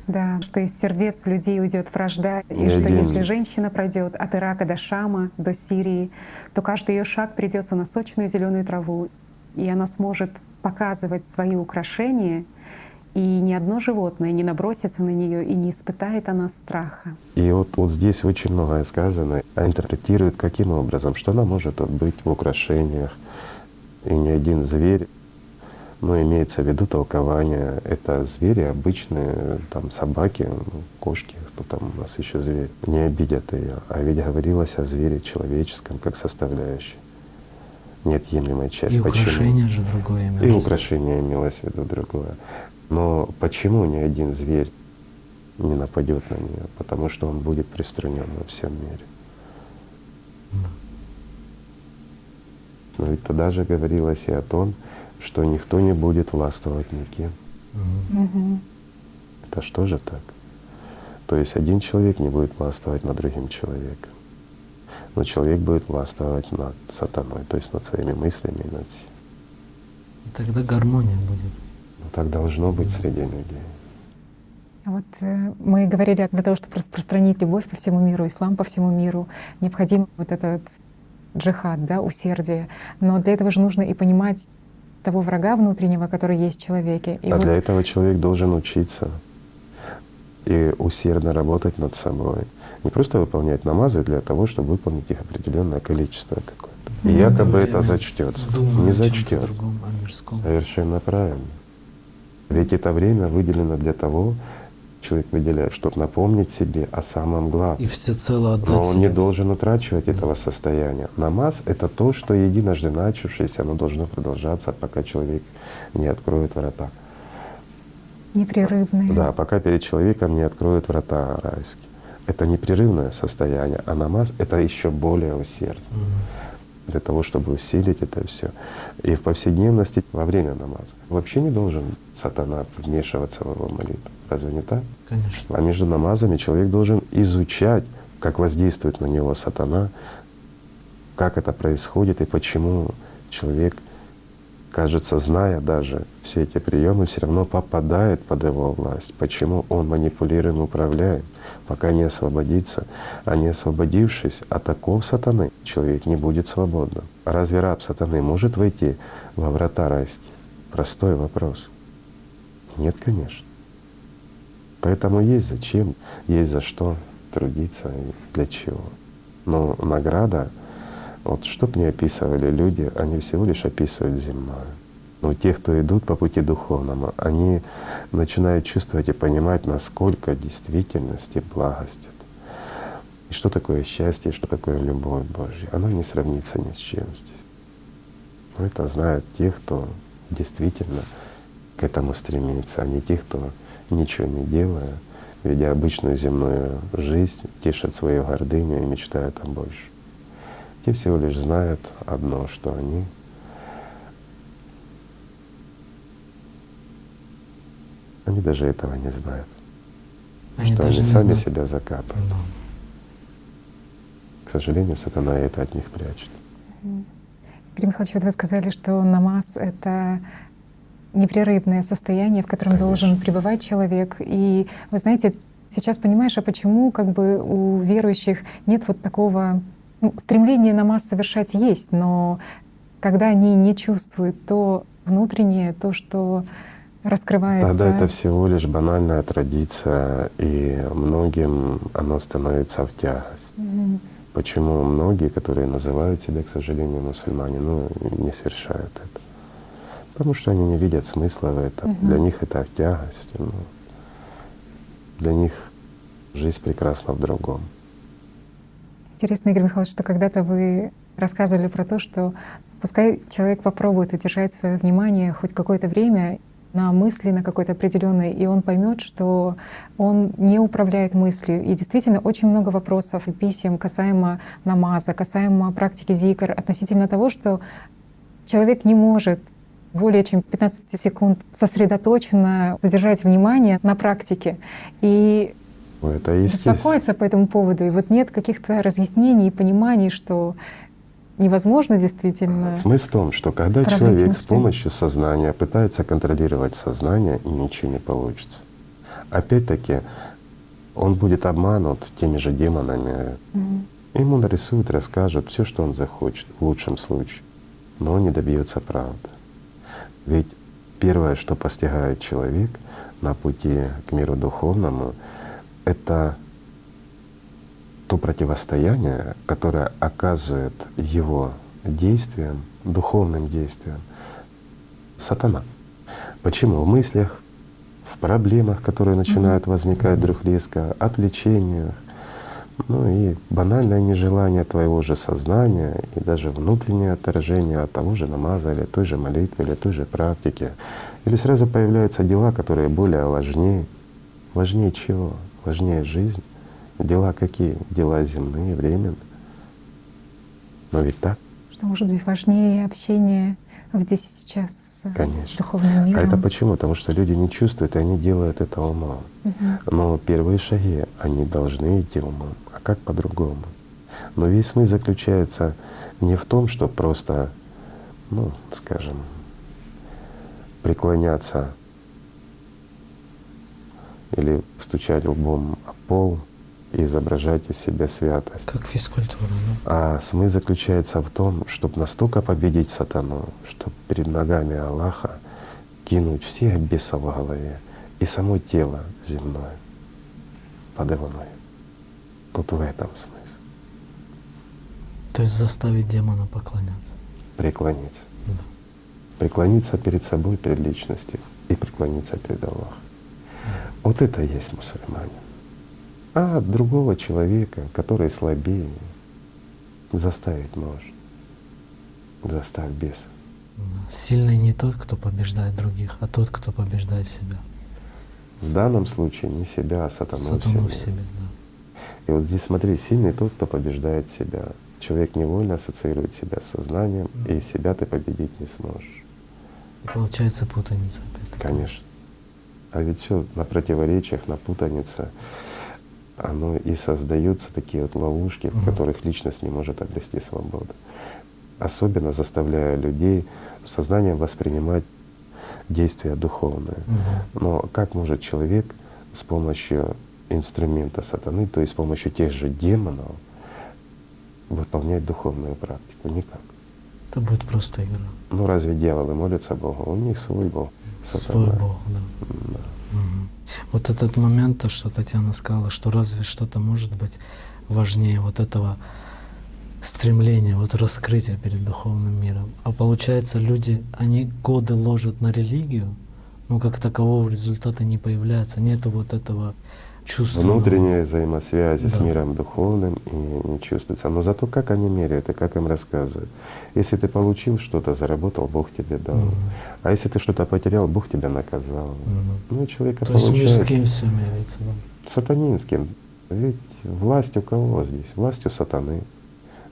Да, что из сердец людей уйдет вражда, и Ни что один. если женщина пройдет от Ирака до Шама, до Сирии, то каждый ее шаг придется на сочную зеленую траву, и она сможет показывать свои украшения, и ни одно животное не набросится на нее, и не испытает она страха. И вот здесь очень многое сказано, а интерпретируют каким образом, что она может быть в украшениях, и ни один зверь, но имеется в виду толкование, это звери обычные, там собаки, кошки, кто там у нас еще зверь, не обидят ее. А ведь говорилось о звере человеческом как составляющей, неотъемлемая часть. И Почему? украшение же другое И имелось. украшение имелось в виду другое. Но почему ни один зверь не нападет на нее? Потому что он будет приструнен во всем мире. Но ведь тогда же говорилось и о том, что никто не будет властвовать никем. Это что же так? То есть один человек не будет властвовать над другим человеком, но человек будет властвовать над сатаной, то есть над своими мыслями, над… И тогда гармония будет. Ну, так должно быть среди людей. А вот мы говорили, для того, чтобы распространить любовь по всему миру, ислам по всему миру, необходим вот этот джихад, да, усердие. Но для этого же нужно и понимать того врага внутреннего, который есть в человеке. И А вот для этого человек должен учиться и усердно работать над собой. Не просто выполнять намазы для того, чтобы выполнить их определенное количество какое-то. И Ну, якобы да, это время зачтется. думаю Не о чём-то зачтется. другом, о мирском. Совершенно правильно. Ведь это время выделено для того, человек выделяет, чтобы напомнить себе о самом главном. И всецело отдать Но он не себя. должен утрачивать этого состояния. Намаз — это то, что единожды начавшееся, оно должно продолжаться, пока человек не откроет врата. непрерывные. Да, пока перед человеком не откроют врата райские. Это непрерывное состояние, а намаз — это еще более усердно. Для того, чтобы усилить это все. И в повседневности во время намаза вообще не должен сатана вмешиваться в его молитву. Разве не так? Конечно. А между намазами человек должен изучать, как воздействует на него сатана, как это происходит и почему человек, кажется, зная даже все эти приемы, все равно попадает под его власть. Почему он манипулируем управляет, пока не освободится. А не освободившись от оков сатаны, человек не будет свободным. А разве раб сатаны может войти во врата райские? Простой вопрос. Нет, конечно. Поэтому есть зачем, есть за что трудиться и для чего. Но награда, вот что б ни описывали люди, они всего лишь описывают земное. Но те, кто идут по пути духовному, они начинают чувствовать и понимать, насколько в действительности благость это. И что такое счастье, и что такое любовь Божья. Оно не сравнится ни с чем здесь. Но это знают те, кто действительно к этому стремится, а не те, кто ничего не делая, ведя обычную земную жизнь, тешат свою гордыню и мечтают о большем. Те всего лишь знают одно, что они даже этого не знают, Они что даже они не сами знают. себя закапывают. Да. К сожалению, сатана это от них прячет. Игорь Михайлович, вот вы сказали, что намаз — это непрерывное состояние, в котором Конечно. должен пребывать человек. И вы знаете, сейчас понимаешь, а почему как бы у верующих нет вот такого стремления намаз совершать есть, но когда они не чувствуют то внутреннее, то, что раскрывается. Тогда это всего лишь банальная традиция, и многим оно становится в тягость. Мгм. Почему многие, которые называют себя, к сожалению, мусульмане, не совершают это? Потому что они не видят смысла в этом. Мгм. Для них это в тягость. Для них жизнь прекрасна в другом. Интересно, Игорь Михайлович, что когда-то вы рассказывали про то, что пускай человек попробует удержать свое внимание хоть какое-то время на мысли, на какой-то определенной, и он поймет, что он не управляет мыслью. И действительно очень много вопросов и писем касаемо намаза, касаемо практики зикр, относительно того, что человек не может более чем 15 секунд сосредоточенно удержать внимание на практике. И Это естественно. беспокоиться по этому поводу. И вот нет каких-то разъяснений и пониманий, что невозможно действительно. Смысл в том, что когда управлять человек с мыслями. помощью сознания пытается контролировать сознание, и ничего не получится. Опять-таки, он будет обманут теми же демонами. Мгм. Ему нарисуют, расскажут все, что он захочет, в лучшем случае, но он не добьется правды. Ведь первое, что постигает человек на пути к миру духовному, это то противостояние, которое оказывает его действиям, духовным действиям, сатана. Почему? В мыслях, в проблемах, которые начинают возникать вдруг резко, отвлечениях, и банальное нежелание твоего же сознания, и даже внутреннее отторжение от того же намаза, или той же молитвы, или той же практики. Или сразу появляются дела, которые более важнее. Важнее чего? Важнее жизнь. Дела какие? Дела земные, временные. Но ведь так, Что может быть важнее общения здесь и сейчас с конечно. духовным миром. А это почему? Потому что люди не чувствуют, и они делают это умом. Мгм. Но первые шаги, они должны идти умом. А как по-другому? Но весь смысл заключается не в том, что просто, скажем, преклоняться или стучать лбом о пол и изображать из себя святость. Как физкультура, А смысл заключается в том, чтобы настолько победить сатану, чтобы перед ногами Аллаха кинуть всех бесов в голове и само тело земное подавное. Вот в этом смысл. То есть заставить демона поклоняться. Преклониться. Да. Преклониться перед собой, перед личностью и преклониться перед Аллахом. Вот это и есть мусульмане. А другого человека, который слабее, заставить можно. Заставь беса. Да. Сильный не тот, кто побеждает других, а тот, кто побеждает себя. В данном случае не себя, а сатану, Сатану в в себе. себе, да. И вот здесь смотри, сильный тот, кто побеждает себя. Человек невольно ассоциирует себя с сознанием, и себя ты победить не сможешь. И получается путаница опять. Конечно. А ведь все на противоречиях, на путанице, оно и создаются такие вот ловушки, в которых личность не может обрести свободу. Особенно заставляя людей сознанием воспринимать действия духовные. Но как может человек с помощью инструмента сатаны, то есть с помощью тех же демонов, выполнять духовную практику? Никак. Это будет просто игра. Разве дьяволы молятся Богу? У них свой Бог. Свой Сатана. Бог, да. Мгм. Вот этот момент, то, что Татьяна сказала, что разве что-то может быть важнее вот этого стремление, вот раскрытие перед духовным миром. А получается, люди, они годы ложат на религию, но как такового результата не появляется. Нету вот этого чувства. Внутренней взаимосвязи с Да. миром духовным и не чувствуется. Но зато как они меряют и как им рассказывают. Если ты получил что-то, заработал, Бог тебе дал. Мгм. А если ты что-то потерял, Бог тебя наказал. Мгм. Ну и человека То есть получается мирским все меряется, да? сатанинским. Ведь власть у кого здесь? Власть у сатаны,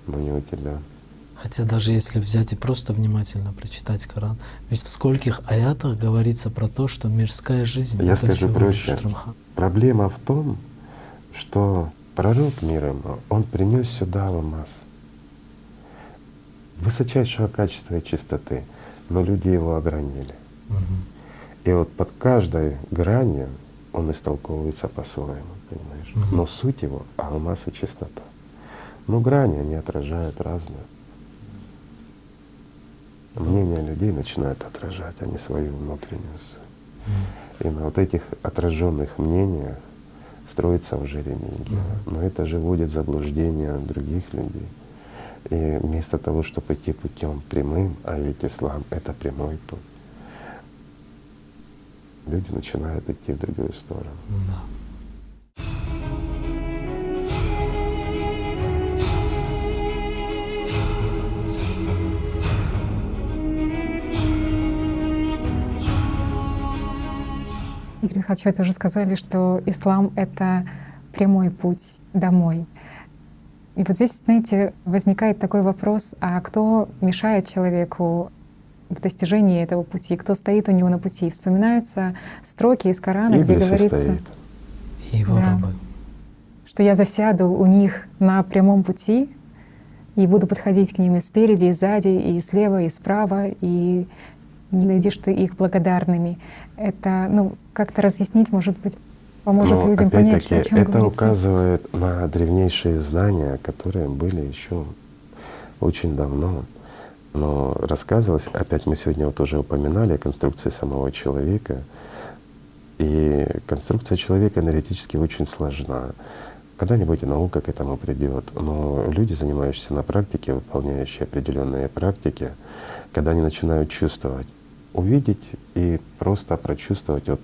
но не у тебя. Хотя даже если взять и просто внимательно прочитать Коран, ведь в скольких аятах говорится про то, что мирская жизнь — Я это скажу всего проще. лишь труха. Проблема в том, что пророк мир ему, он принес сюда алмаз высочайшего качества и чистоты, но люди его огранили. Мгм. И вот под каждой гранью он истолковывается по-своему, понимаешь? Мгм. Но суть его — алмаз и чистота. Но грани, они отражают разное. Мнение людей начинают отражать, а не свою внутреннюю суть. И на вот этих отраженных мнениях строится уже религия. Но это же вводит в заблуждение других людей. И вместо того, чтобы идти путем прямым, а ведь ислам — это прямой путь, люди начинают идти в другую сторону. Да. Игорь Михайлович, вы тоже сказали, что ислам — это прямой путь домой. И вот здесь, знаете, возникает такой вопрос, а кто мешает человеку в достижении этого пути, кто стоит у него на пути? Вспоминаются строки из Корана, где Иблис и говорится, стоит. И его Да. рабы. что я засяду у них на прямом пути и буду подходить к ним и спереди, и сзади, и слева, и справа, и не найдешь ты их благодарными. Это, ну, как-то разъяснить, может быть, поможет Но людям понять, опять-таки о чем это говорится. указывает на древнейшие знания, которые были еще очень давно. Но рассказывалось, опять мы сегодня вот уже упоминали о конструкции самого человека. И конструкция человека энергетически очень сложна. Когда-нибудь и наука к этому придет. Но люди, занимающиеся на практике, выполняющие определенные практики, когда они начинают чувствовать, увидеть и просто прочувствовать, вот,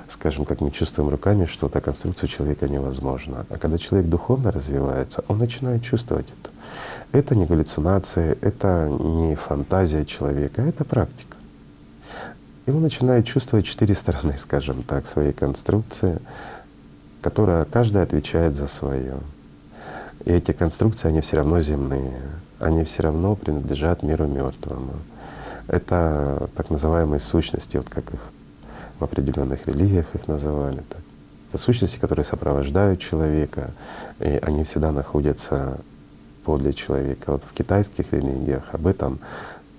скажем, как мы чувствуем руками что-то, конструкцию человека невозможно. А когда человек духовно развивается, он начинает чувствовать это. Это не галлюцинации, это не фантазия человека, это практика. И он начинает чувствовать 4 стороны, скажем так, своей конструкции, которая каждая отвечает за свое. И эти конструкции, они все равно земные, они все равно принадлежат миру мертвому. Это так называемые сущности, вот как их в определенных религиях их называли. Так. Это сущности, которые сопровождают человека, и они всегда находятся подле человека. Вот в китайских религиях об этом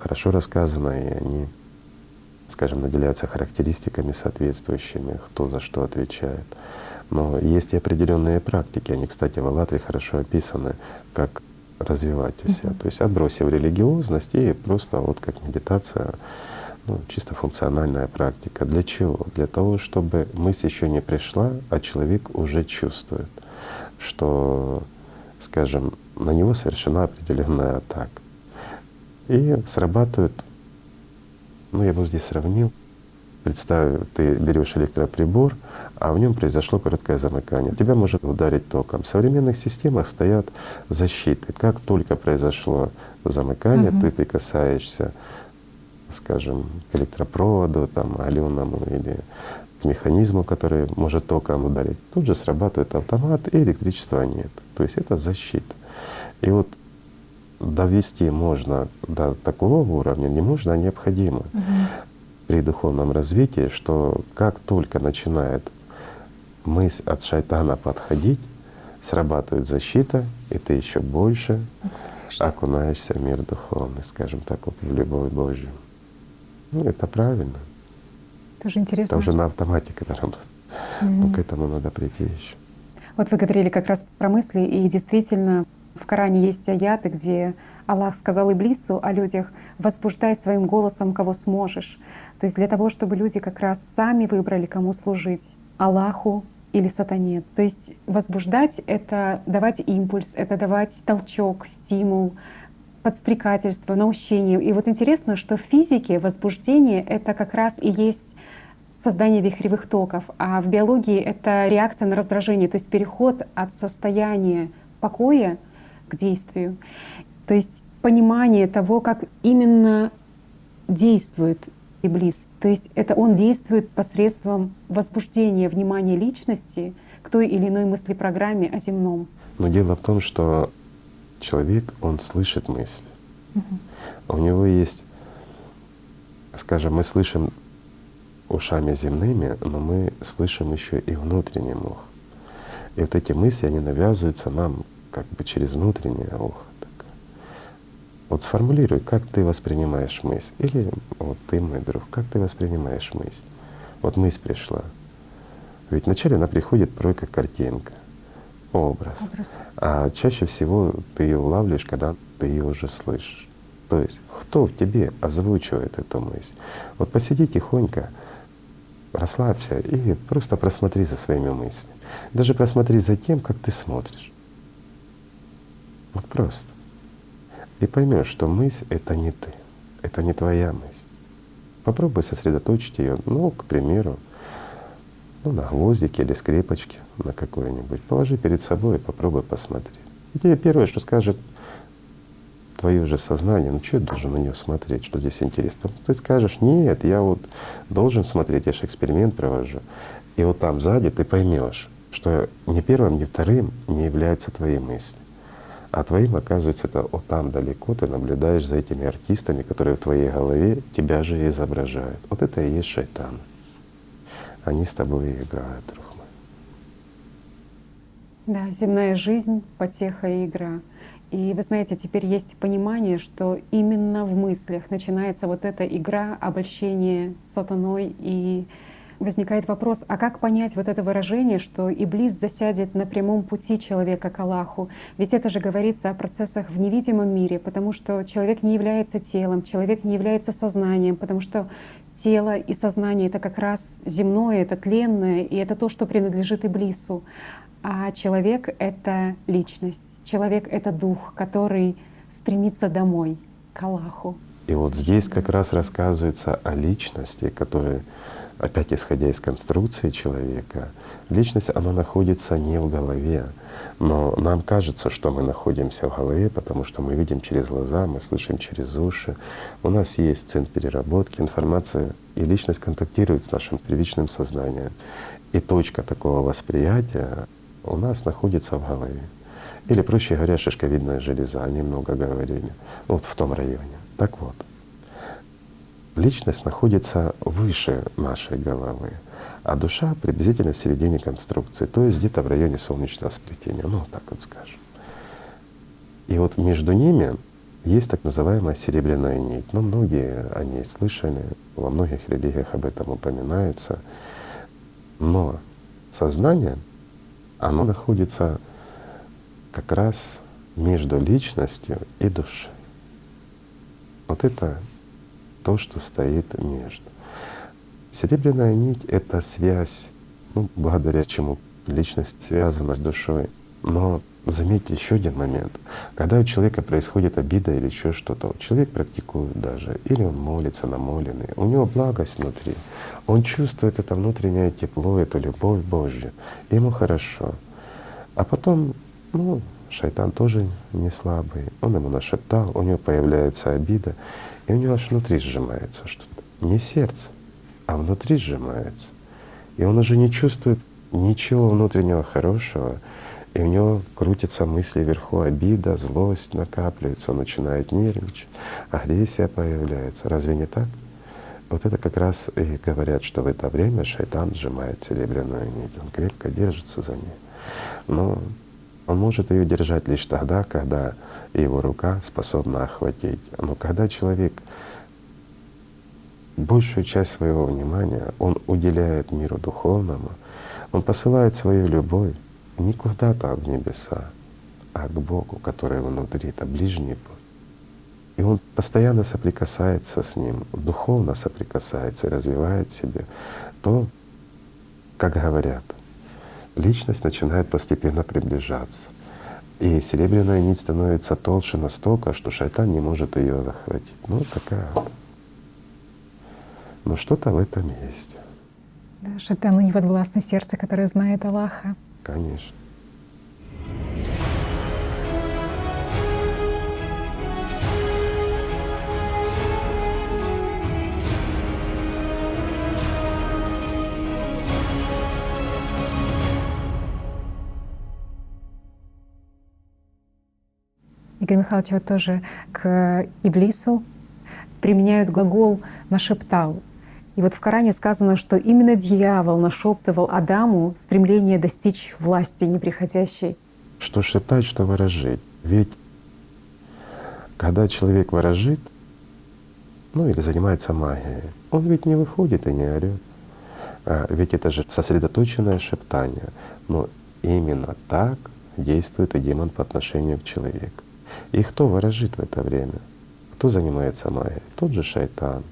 хорошо рассказано, и они, скажем, наделяются характеристиками соответствующими, кто за что отвечает. Но есть и определенные практики, они, кстати, в «АЛЛАТРАе» хорошо описаны, как развивать себя. То есть отбросив религиозность и просто вот как медитация, ну, чисто функциональная практика. Для чего? Для того, чтобы мысль еще не пришла, а человек уже чувствует, что, скажем, на него совершена определенная атака. И срабатывает, ну я бы здесь сравнил, представь, ты берешь электроприбор, а в нем произошло короткое замыкание. Тебя может ударить током. В современных системах стоят защиты. Как только произошло замыкание, ты прикасаешься, скажем, к электропроводу, там, аленому или к механизму, который может током ударить, тут же срабатывает автомат, и электричества нет. То есть это защита. И вот довести можно до такого уровня не можно, а необходимо при духовном развитии, что как только начинает мысль от шайтана подходить, срабатывает защита, и ты еще больше окунаешься в мир духовный, скажем так, вот в любовь Божью. Ну, это правильно. Тоже интересно. Это уже на автомате это работает. Но к этому надо прийти еще. Вот вы говорили как раз про мысли, и действительно в Коране есть аяты, где Аллах сказал Иблису о людях: «Возбуждай своим голосом, кого сможешь». То есть для того, чтобы люди как раз сами выбрали, кому служить — Аллаху или сатане. То есть возбуждать — это давать импульс, это давать толчок, стимул, подстрекательство, наущение. И вот интересно, что в физике возбуждение — это как раз и есть создание вихревых токов, а в биологии это реакция на раздражение, то есть переход от состояния покоя к действию. То есть понимание того, как именно действует Иблис. То есть это он действует посредством возбуждения внимания личности к той или иной мыслепрограмме о земном. Но дело в том, что человек, он слышит мысли. У него есть, скажем, мы слышим ушами земными, но мы слышим еще и внутренний мох. И вот эти мысли, они навязываются нам как бы через внутреннее ухо. Так. Вот сформулируй, как ты воспринимаешь мысль. Или вот ты, мой друг, как ты воспринимаешь мысль. Вот мысль пришла. Ведь вначале она приходит порой как картинка, образ. А чаще всего ты ее улавливаешь, когда ты ее уже слышишь. То есть кто в тебе озвучивает эту мысль? Вот посиди тихонько, расслабься и просто просмотри за своими мыслями. Даже просмотри за тем, как ты смотришь. Вот просто. И поймешь, что мысль — это не ты, это не твоя мысль. Попробуй сосредоточить ее, ну, к примеру, на гвоздике или скрепочке на какой-нибудь. Положи перед собой и попробуй посмотреть. И тебе первое, что скажет твое же сознание: ну что я должен на нее смотреть, что здесь интересно? Ты скажешь: нет, я вот должен смотреть, я же эксперимент провожу. И вот там сзади ты поймешь, что ни первым, ни вторым не являются твои мысли. А твоим, оказывается, это вот там далеко ты наблюдаешь за этими артистами, которые в твоей голове тебя же изображают. Вот это и есть шайтан. Они с тобой и играют, друг мой. Да, земная жизнь, потеха и игра. И вы знаете, теперь есть понимание, что именно в мыслях начинается вот эта игра, обольщение сатаной. И возникает вопрос, а как понять вот это выражение, что Иблис засядет на прямом пути человека к Аллаху? Ведь это же говорится о процессах в невидимом мире, потому что человек не является телом, человек не является сознанием, потому что тело и сознание — это как раз земное, это тленное, и это то, что принадлежит Иблису. А человек — это личность, человек — это дух, который стремится домой, к Аллаху. И вот здесь как раз рассказывается о личности, которая, опять исходя из конструкции человека, личность, она находится не в голове. Но нам кажется, что мы находимся в голове, потому что мы видим через глаза, мы слышим через уши. У нас есть центр переработки, информация, и личность контактирует с нашим первичным сознанием. И точка такого восприятия у нас находится в голове. Или, проще говоря, шишковидная железа, они много говорили, вот в том районе. Так вот, личность находится выше нашей головы, а душа приблизительно в середине конструкции, то есть где-то в районе солнечного сплетения, ну так вот скажем. И вот между ними есть так называемая серебряная нить. Но многие о ней слышали, во многих религиях об этом упоминается. Но сознание, оно находится как раз между личностью и душой. Вот это то, что стоит между. Серебряная нить — это связь, благодаря чему личность связана с душой. Но заметьте еще один момент. Когда у человека происходит обида или еще что-то, человек практикует даже, или он молится намоленный, у него благость внутри, он чувствует это внутреннее тепло, эту любовь Божью, ему хорошо. А потом, шайтан тоже не слабый, он ему нашептал, у него появляется обида, и у него аж внутри сжимается что-то. Не сердце, а внутри сжимается. И он уже не чувствует ничего внутреннего хорошего, и у него крутятся мысли вверху, обида, злость накапливается, он начинает нервничать, агрессия появляется. Разве не так? Вот это как раз и говорят, что в это время шайтан сжимает серебряную нить, он крепко держится за ней. Но он может ее держать лишь тогда, когда его рука способна охватить. Но когда человек большую часть своего внимания он уделяет миру духовному, он посылает свою любовь не куда-то в небеса, а к Богу, который внутри, это ближний путь. И он постоянно соприкасается с Ним, духовно соприкасается и развивает в себе то, как говорят, личность начинает постепенно приближаться. И серебряная нить становится толще настолько, что шайтан не может ее захватить. Ну, вот такая вот. Но что-то в этом есть, Да, шайтану не подвластно сердце, которое знает Аллаха. конечно. Игорь Михайлович, вот тоже к Иблису применяют глагол «нашептал». И вот в Коране сказано, что именно дьявол нашептывал Адаму стремление достичь власти неприходящей. Что шептать, что ворожить. Ведь когда человек ворожит, ну или занимается магией, он ведь не выходит и не орёт. Ведь это же сосредоточенное шептание. Но именно так действует и демон по отношению к человеку. И кто ворожит в это время? Кто занимается магией? Тот же шайтан.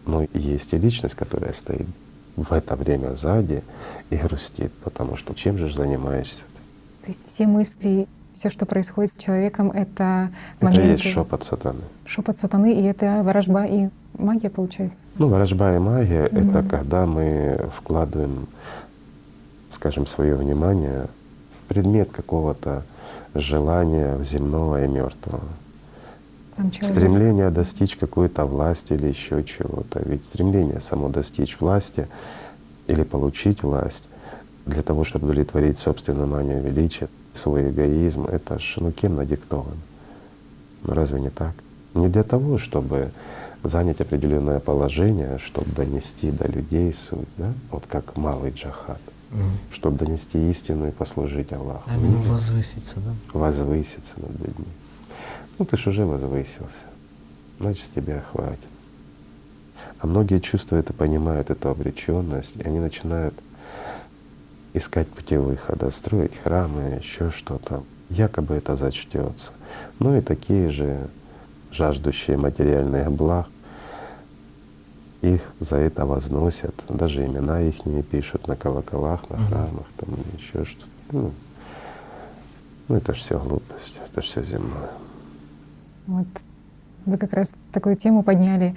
Но есть и личность, которая стоит в это время сзади и грустит, потому что чем же занимаешься? То есть все мысли, все, что происходит с человеком, это Это и моменты, есть шепот сатаны. шепот сатаны, и это ворожба и магия получается. Ну, ворожба и магия — это Мгм. когда мы вкладываем, скажем, свое внимание в предмет какого-то желания земного и мертвого. Сам человек. Стремление достичь какой-то власти или еще чего-то. Ведь стремление само достичь власти или получить власть для того, чтобы удовлетворить собственную манию величия, свой эгоизм, это ж кем надиктовано? Ну разве не так? Не для того, чтобы занять определенное положение, чтобы донести до людей суть, да? Вот как малый джихад, чтобы донести истину и послужить Аллаху. А именно возвыситься, да? Возвыситься над людьми. Ну ты ж уже возвысился, значит, с тебя хватит. А многие чувствуют и понимают эту обреченность, и они начинают искать пути выхода, строить храмы, еще что-то. Якобы это зачтется. Ну и такие же жаждущие материальных благ, их за это возносят, даже имена их не пишут на колоколах, на храмах, там еще что-то. Ну это ж все глупость, это ж все земное. Вот вы как раз такую тему подняли.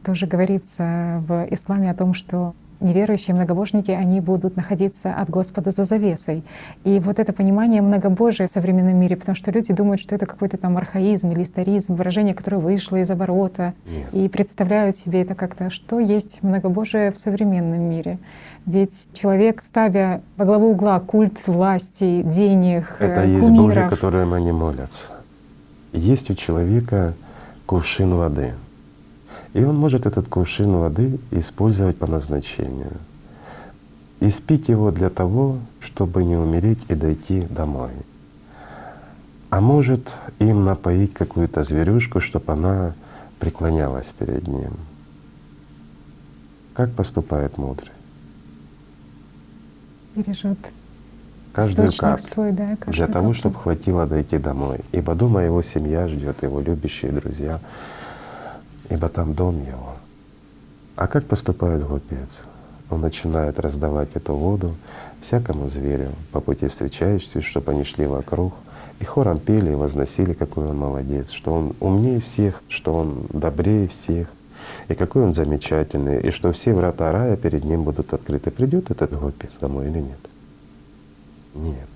Тоже говорится в исламе о том, что неверующие многобожники, они будут находиться от Господа за завесой. И вот это понимание многобожия в современном мире, потому что люди думают, что это какой-то там архаизм или историзм, выражение, которое вышло из оборота, Нет. и представляют себе это как-то, что есть многобожие в современном мире. Ведь человек, ставя во главу угла культ власти, денег, Это есть боги, кумиров, которым они молятся. Есть у человека кувшин воды. И он может этот кувшин воды использовать по назначению. И спить его для того, чтобы не умереть и дойти домой. А может им напоить какую-то зверюшку, чтобы она преклонялась перед ним. Как поступает мудрый? бережет Каждую источник каплю. свой, да, Для каждую того, каплю. чтобы хватило дойти домой. Ибо дома его семья ждет, его любящие друзья, ибо там дом его. А как поступает глупец? Он начинает раздавать эту воду всякому зверю, по пути встречающимся, чтобы они шли вокруг, и хором пели и возносили, какой он молодец, что он умнее всех, что он добрее всех, и какой он замечательный, и что все врата рая перед ним будут открыты. Придет этот глупец домой или нет? Нет.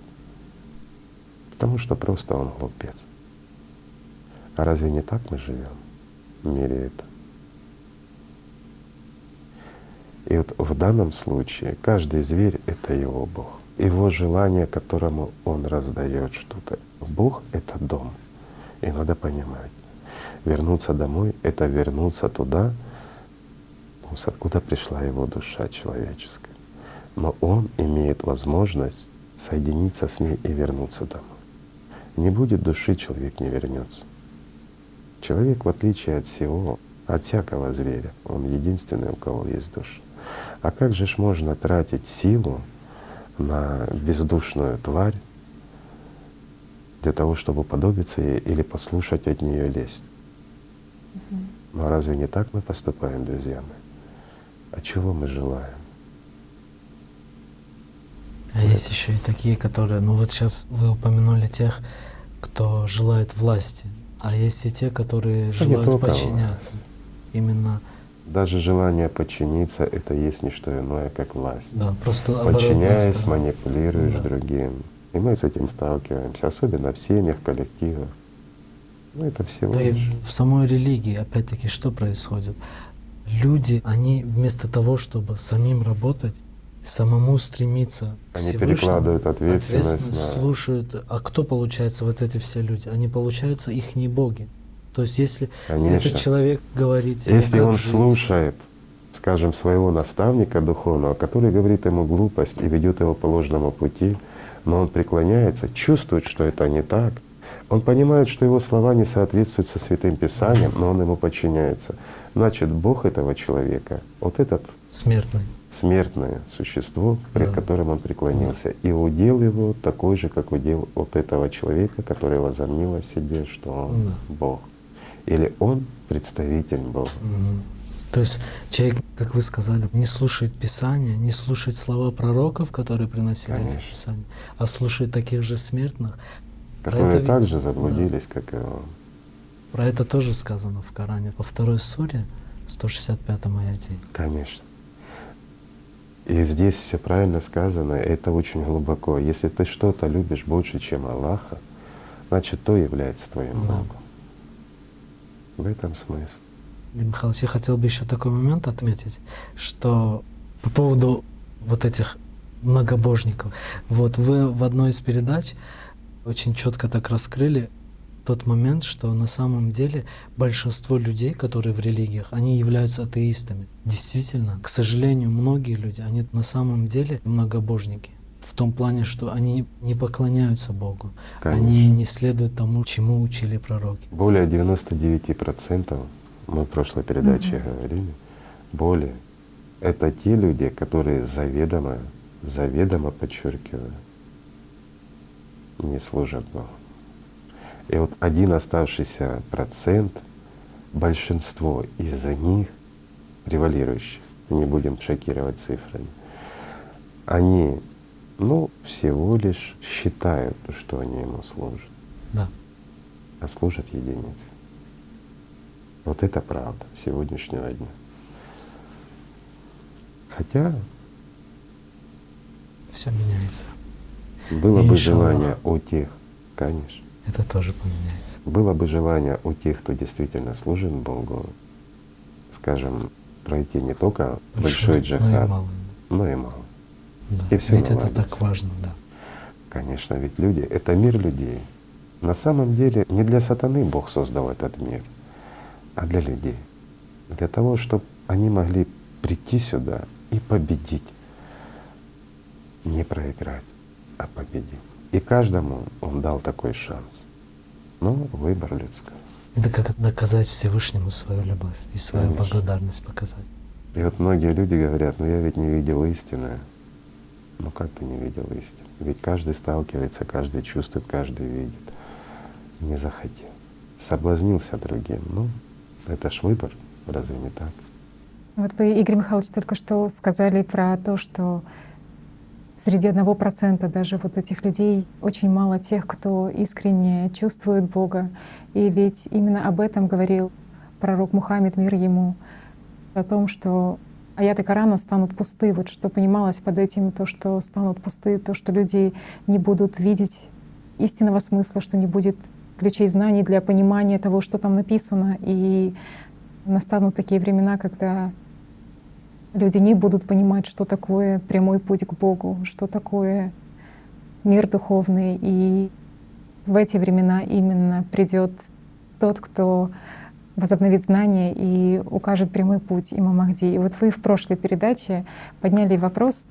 Потому что просто он глупец. А разве не так мы живем в мире это? И вот в данном случае каждый зверь — это его Бог. Его желание, которому он раздает что-то. Бог — это дом. И надо понимать, вернуться домой — это вернуться туда, с откуда пришла его душа человеческая. Но он имеет возможность соединиться с ней и вернуться домой. Не будет души, человек не вернется. Человек, в отличие от всего, от всякого зверя, он единственный, у кого есть душа. А как же ж можно тратить силу на бездушную тварь для того, чтобы уподобиться ей или послушать от нее лесть? Ну а разве не так мы поступаем, друзья мои? А чего мы желаем? А есть еще и такие, которые, ну вот сейчас вы упомянули тех, кто желает власти, а есть и те, которые не желают только подчиняться. Именно, Даже желание подчиниться — это есть не что иное, как власть. да, просто оборотная Подчиняясь, сторона. манипулируешь Да. другим. И мы с этим сталкиваемся, особенно в семьях, коллективах. Ну, это всего Да и лишь. в самой религии, опять-таки, что происходит? Люди, они вместо того, чтобы самим работать, самому стремиться к Они Всевышнему, перекладывают ответственность на… слушают. А кто получается вот эти все люди? Они получаются ихние боги. То есть если Конечно. этот человек говорит тебе, Если как он жить, слушает, скажем, своего наставника духовного, который говорит ему глупость и ведет его по ложному пути, но он преклоняется, чувствует, что это не так, он понимает, что его слова не соответствуют со Святым Писанием, но он ему подчиняется. Значит, Бог этого человека, вот этот смертный. смертное существо, пред Да. которым он преклонился, и удел его такой же, как удел вот этого человека, который возомнил о себе, что он Да. Бог. Или он представитель Бога. Мгм. То есть человек, как вы сказали, не слушает Писания, не слушает слова пророков, которые приносили эти Конечно. Писания, а слушает таких же смертных. Которые ведь- также заблудились, как и он. Про это тоже сказано в Коране, во 2 суре, 165 аяте. Конечно. И здесь все правильно сказано, это очень глубоко. Если ты что-то любишь больше, чем Аллаха, значит, то является твоим Да. Богом. В этом смысл. Игорь Михайлович, я хотел бы еще такой момент отметить, что по поводу вот этих многобожников. Вот вы в одной из передач очень четко так раскрыли тот момент, что на самом деле большинство людей, которые в религиях, они являются атеистами. Действительно, к сожалению, многие люди, они на самом деле многобожники. В том плане, что они не поклоняются Богу, они не следуют тому, чему учили пророки. Более 99%, мы в прошлой передаче говорили, более, это те люди, которые заведомо, подчеркиваю, не служат Богу. И вот один оставшийся процент, большинство из них, превалирующих, не будем шокировать цифрами, они, всего лишь считают, что они ему служат, Да. а служат единицы. Вот это правда сегодняшнего дня. Хотя Все меняется. было бы Иншаллах. желание у тех, конечно, Это тоже поменяется. было бы желание у тех, кто действительно служит Богу, скажем, пройти не только большой Но и джихад, малый. но и мало. Да. И всё Ведь это наладится. так важно, да. Конечно, ведь люди — это мир людей. На самом деле не для сатаны Бог создал этот мир, а для людей. Для того, чтобы они могли прийти сюда и победить. Не проиграть, а победить. И каждому Он дал такой шанс. Но выбор людской. Это как доказать Всевышнему свою любовь и свою Конечно. благодарность показать. И вот многие люди говорят: я ведь не видел истины. Как ты не видел истину? Ведь каждый сталкивается, каждый чувствует, каждый видит. Не захотел. Соблазнился другим. Это ж выбор, разве не так? Вот вы, Игорь Михайлович, только что сказали про то, что среди 1% даже вот этих людей очень мало тех, кто искренне чувствует Бога. И ведь именно об этом говорил пророк Мухаммед, мир ему, о том, что аяты Корана станут пусты. Вот что понималось под этим, то, что станут пусты, то, что люди не будут видеть истинного смысла, что не будет ключей знаний для понимания того, что там написано. И настанут такие времена, когда люди не будут понимать, что такое прямой путь к Богу, что такое мир духовный. И в эти времена именно придет тот, кто возобновит знания и укажет прямой путь, имам Махди. И вот вы в прошлой передаче подняли вопрос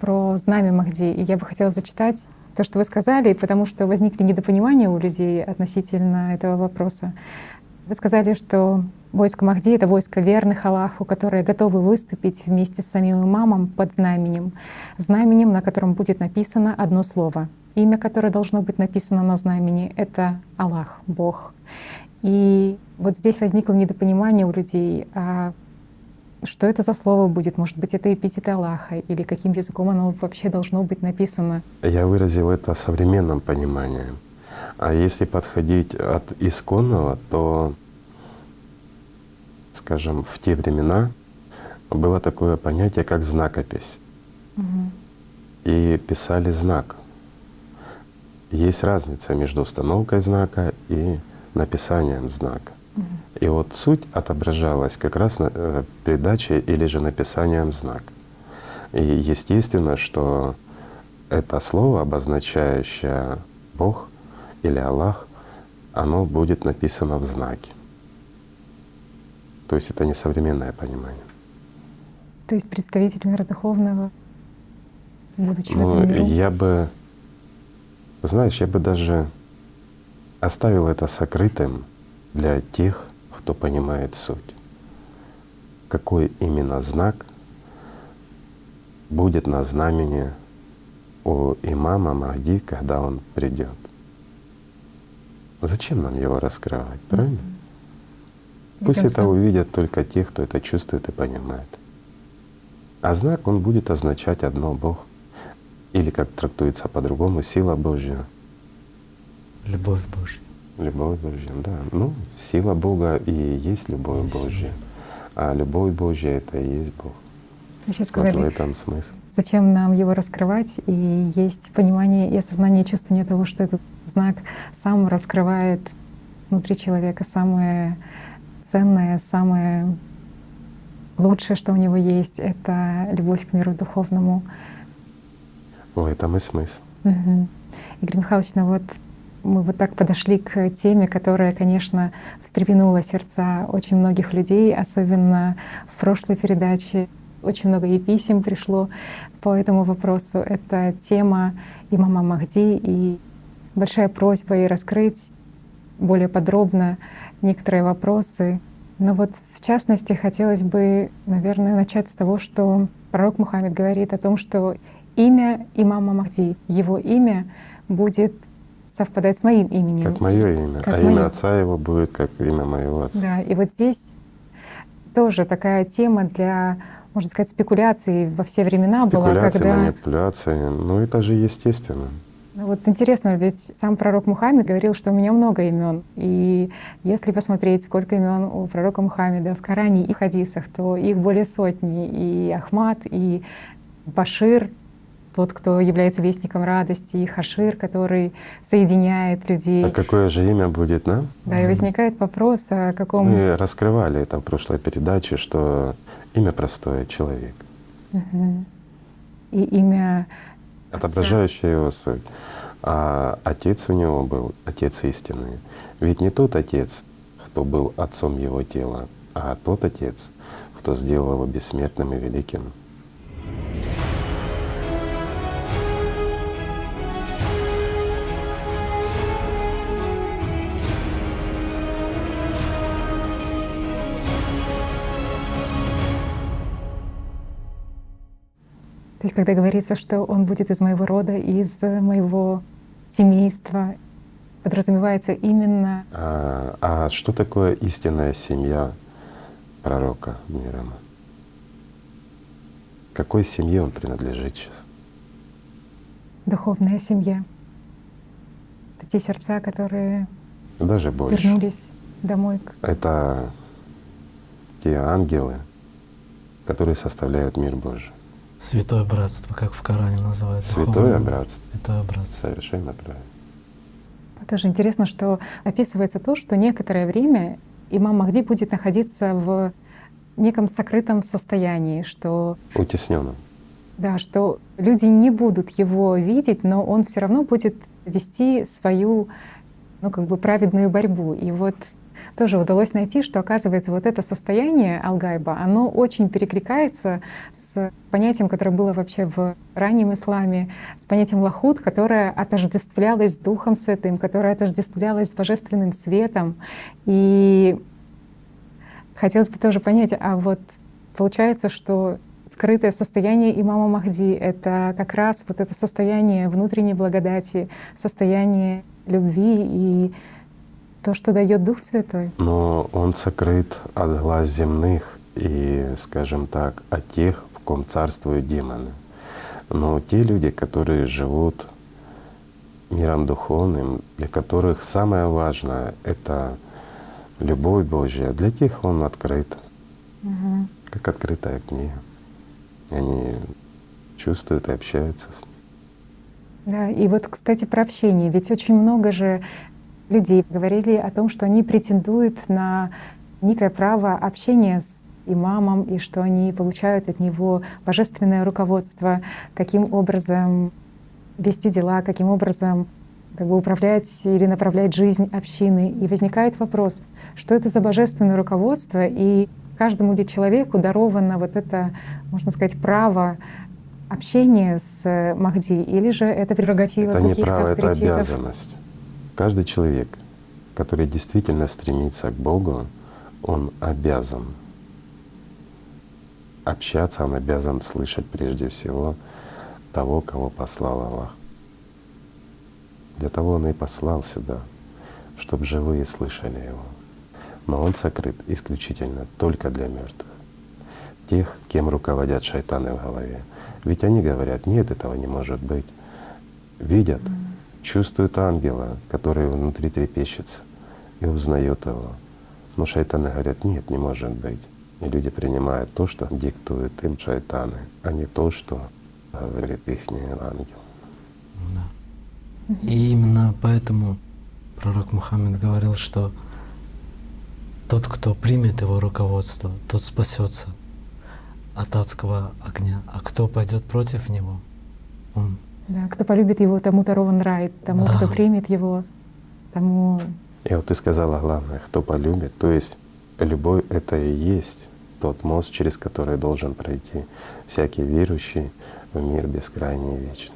про знамя Махди. И я бы хотела зачитать то, что вы сказали, потому что возникли недопонимания у людей относительно этого вопроса. Вы сказали, что войско Махди — это войско верных Аллаху, которые готовы выступить вместе с самим имамом под знаменем, на котором будет написано одно слово. Имя, которое должно быть написано на знамени — это Аллах, Бог. И вот здесь возникло недопонимание у людей. А что это за слово будет? Может быть, это эпитет Аллаха? Или каким языком оно вообще должно быть написано? Я выразил это современным пониманием. А если подходить от исконного, то, скажем, в те времена было такое понятие, как знакопись. Мгм. И писали знак. Есть разница между установкой знака и написанием знака. И вот суть отображалась как раз на передаче или же написанием знака. И естественно, что это слово, обозначающее Бог или Аллах, оно будет написано в знаке. То есть это не современное понимание. То есть представитель мира духовного, будучи в Ну, этом миру. я бы, знаешь, я бы даже оставил это сокрытым для тех, кто понимает суть. Какой именно знак будет на знамени у имама Махди, когда он придет? Зачем нам его раскрывать, правильно? Ведь Пусть он это сам- увидят только те, кто это чувствует и понимает. А знак, он будет означать одно — Бог. Или, как трактуется по-другому, сила Божья, Любовь Божья. любовь Божья, да. Ну, сила Бога и есть любовь Есть Божья. А любовь Божья — это и есть Бог. Вы сейчас Вот в сказали, этом смысл. зачем нам его раскрывать, и есть понимание и осознание, чувствование того, что этот знак сам раскрывает внутри человека самое ценное, самое лучшее, что у него есть, это любовь к миру духовному. В этом и смысл. Мгм. Игорь Михайлович, ну вот мы вот так подошли к теме, которая, конечно, встрепенула сердца очень многих людей, особенно в прошлой передаче. Очень много и писем пришло по этому вопросу. Это тема имама Махди, и большая просьба и раскрыть более подробно некоторые вопросы. Но вот в частности хотелось бы, наверное, начать с того, что пророк Мухаммед говорит о том, что имя имама Махди, его имя будет совпадать с моим именем. Как мое имя. Как А моё. имя отца его будет как имя моего отца. Да, и вот здесь тоже такая тема для, можно сказать, спекуляций во все времена была, Спекуляции, когда… манипуляции. Ну это же естественно. Ну вот интересно, ведь сам пророк Мухаммед говорил, что у меня много имен. И если посмотреть, сколько имен у пророка Мухаммеда в Коране и хадисах, то их более сотни. И Ахмад, и Башир, тот, кто является вестником радости, и Хашир, который соединяет людей. А какое же имя будет нам? Да, и возникает вопрос, о каком… Мы раскрывали это в прошлой передаче, что имя простое — человек, Мгм. И имя отображающее его суть. А отец у него был отец истинный. Ведь не тот отец, кто был отцом его тела, а тот отец, кто сделал его бессмертным и великим. То есть, когда говорится, что он будет из моего рода, из моего семейства, подразумевается именно… А что такое истинная семья пророка мира ему? К какой семье он принадлежит сейчас? духовная семья. Это те сердца, которые Даже больше. вернулись домой. Это те ангелы, которые составляют мир Божий. Святое братство, как в Коране называют. Святое духовное братство. Святое братство. Совершенно правильно. Тоже интересно, что описывается то, что некоторое время имам Махди будет находиться в неком сокрытом состоянии, что Утесненным. да, что люди не будут его видеть, но он все равно будет вести свою, ну, как бы праведную борьбу. И вот тоже удалось найти, что, оказывается, вот это состояние алгайба, оно очень перекликается с понятием, которое было вообще в раннем исламе, с понятием лахут, которое отождествлялось с Духом Святым, которое отождествлялось с Божественным Светом. И хотелось бы тоже понять, а вот получается, что скрытое состояние имама Махди — это как раз вот это состояние внутренней благодати, состояние любви и то, что дает Дух Святой. Но он сокрыт от глаз земных и, скажем так, о тех, в ком царствуют демоны. Но те люди, которые живут миром духовным, для которых самое важное — это любовь Божья, для тех Он открыт, как открытая книга. Они чувствуют и общаются с ним. Да, и вот, кстати, про общение. Ведь очень много же людей говорили о том, что они претендуют на некое право общения с имамом, и что они получают от него божественное руководство, каким образом вести дела, каким образом как бы управлять или направлять жизнь общины. И возникает вопрос, что это за божественное руководство, и каждому ли человеку даровано вот это, можно сказать, право общения с Махди, или же это прерогатива Это не каких-то право, это авторитетов? обязанность. Каждый человек, который действительно стремится к Богу, он обязан общаться, он обязан слышать прежде всего того, кого послал Аллах. Для того Он и послал сюда, чтобы живые слышали Его. Но Он сокрыт исключительно только для мертвых, тех, кем руководят шайтаны в голове. Ведь они говорят: нет, этого не может быть. Видят, чувствуют ангела, который внутри трепещется и узнает его. Но шайтаны говорят: нет, не может быть. И люди принимают то, что диктуют им шайтаны, а не то, что говорит их ангел. Да. И именно поэтому пророк Мухаммед говорил, что тот, кто примет его руководство, тот спасется от адского огня, а кто пойдет против него, он… Да, кто полюбит его, тому дарован рай, тому, Да. кто примет его, тому… И вот ты сказала главное, кто полюбит, то есть любовь — это и есть тот мост, через который должен пройти всякий верующий в мир бескрайний и вечный.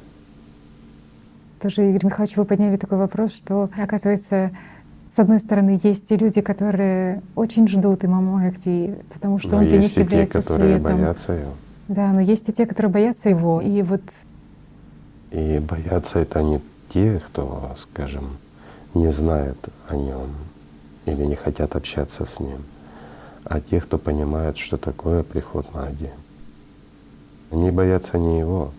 Тоже, Игорь Михайлович, вы подняли такой вопрос, что, оказывается, с одной стороны, есть те люди, которые очень ждут имама Махди, потому что Но он для них есть и те, является которые светом. боятся его. Да, но есть и те, которые боятся его. И вот И боятся это не те, кто, скажем, не знает о нем или не хотят общаться с ним, а те, кто понимает, что такое приход Махди. Они боятся не его,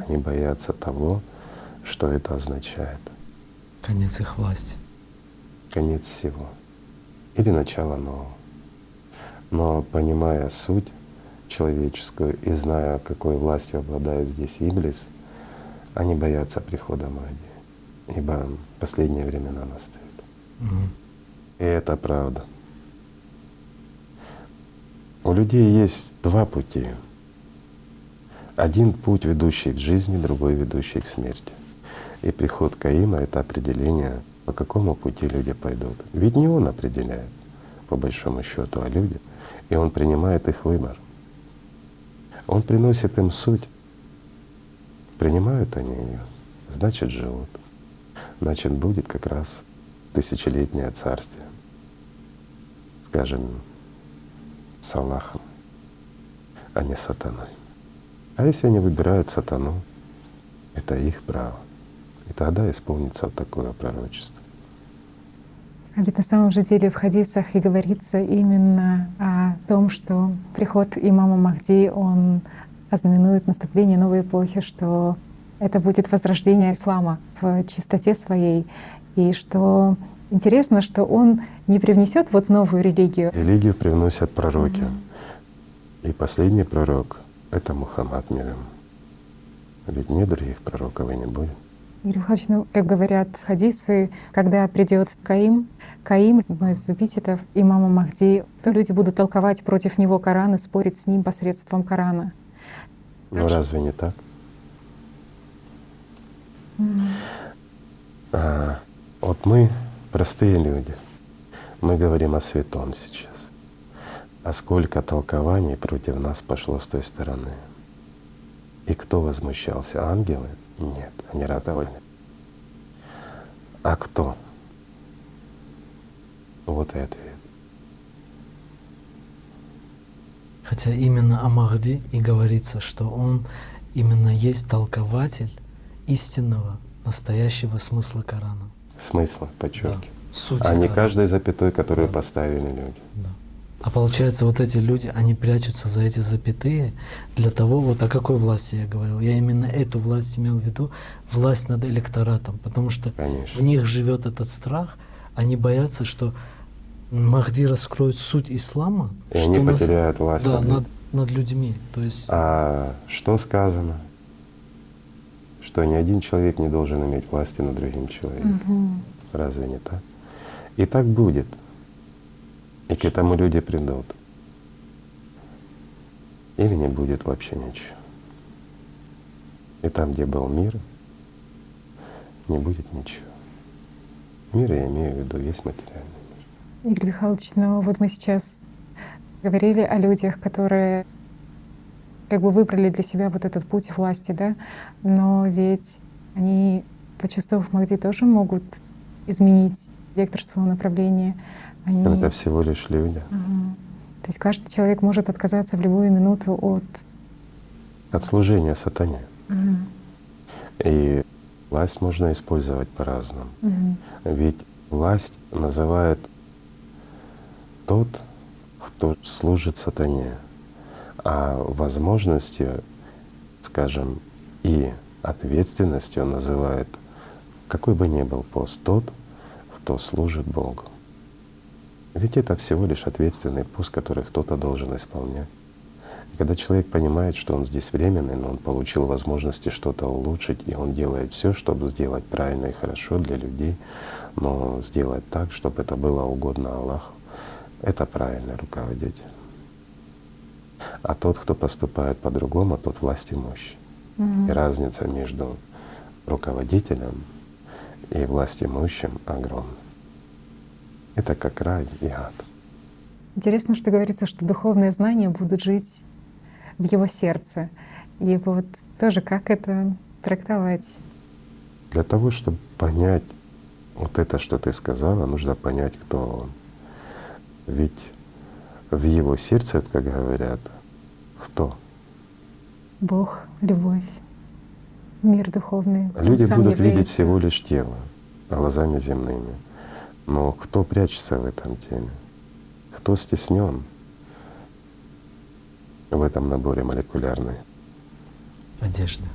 они боятся того, что это означает. конец их власти. Конец всего или начало нового. Но понимая суть человеческую и зная, какой властью обладает здесь Иблис, они боятся прихода Махди, ибо последние времена настают. Мгм. И это правда. У людей есть два пути. Один путь, ведущий к жизни, другой, ведущий к смерти. И приход Каима — это определение, по какому пути люди пойдут. Ведь не он определяет, по большому счету, а люди. И он принимает их выбор. Он приносит им суть. Принимают они ее, значит, живут. Значит, будет как раз тысячелетнее царствие, скажем, с Аллахом, а не сатаной. А если они выбирают сатану, это их право. И тогда исполнится такое пророчество. а ведь на самом же деле в хадисах и говорится именно о том, что приход имама Махди, он ознаменует наступление новой эпохи, что это будет возрождение ислама в чистоте своей, и что интересно, что он не привнесет вот новую религию. Религию привносят пророки. И последний пророк — это Мухаммад мир ему. Ведь нет других пророков и не будет. Игорь Михайлович, ну, как говорят хадисы, когда придет Каим, одно из эпитетов имама Махди, то люди будут толковать против него Коран и спорить с ним посредством Корана. Но разве не так? Вот мы простые люди, мы говорим о святом сейчас. А сколько толкований против нас пошло с той стороны? И кто возмущался? Ангелы? Нет, они радовали. А кто? Вот и ответ. Хотя именно о Махди и говорится, что он именно есть толкователь истинного, настоящего смысла Корана. Смысл, подчеркиваю. Суть А не Корана. каждой запятой, которую поставили люди. Да. А получается, вот эти люди, они прячутся за эти запятые для того, вот о какой власти я говорил. Я именно эту власть имел в виду, власть над электоратом, потому что Конечно. в них живет этот страх, они боятся, что Махди раскроет суть ислама, И что они потеряют власть да, над над людьми. То есть А что сказано? Что ни один человек не должен иметь власти над другим человеком. Мгм. Разве не так? И так будет. И к этому люди придут. Или не будет вообще ничего. И там, где был мир, не будет ничего. Мир, я имею в виду, весь материальный мир. Игорь Михайлович, ну вот мы сейчас говорили о людях, которые как бы выбрали для себя вот этот путь власти, да? Но ведь они, почувствовав Махди, тоже могут изменить вектор своего направления. Они... Это всего лишь люди. Ага. То есть каждый человек может отказаться в любую минуту от... От служения сатане. Ага. И власть можно использовать по-разному. Мгм. Ведь власть называет тот, кто служит сатане, а возможностью, скажем, и ответственностью называет, какой бы ни был пост, тот, кто служит Богу. Ведь это всего лишь ответственный пост, который кто-то должен исполнять. И когда человек понимает, что он здесь временный, но он получил возможности что-то улучшить, и он делает все, чтобы сделать правильно и хорошо для людей, но сделать так, чтобы это было угодно Аллаху, это правильный руководитель. А тот, кто поступает по-другому, тот власть имущий. Мгм. И разница между руководителем и власть имущим огромна. Это как рай и ад. Интересно, что говорится, что духовные знания будут жить в его сердце. И вот тоже как это трактовать? Для того, чтобы понять вот это, что ты сказала, нужно понять, кто он. Ведь в его сердце, как говорят, кто? Бог, любовь, мир духовный. Он Люди сам будут видеть является. всего лишь тело глазами земными. Но кто прячется в этом теле? Кто стеснен в этом наборе молекулярной? одежда.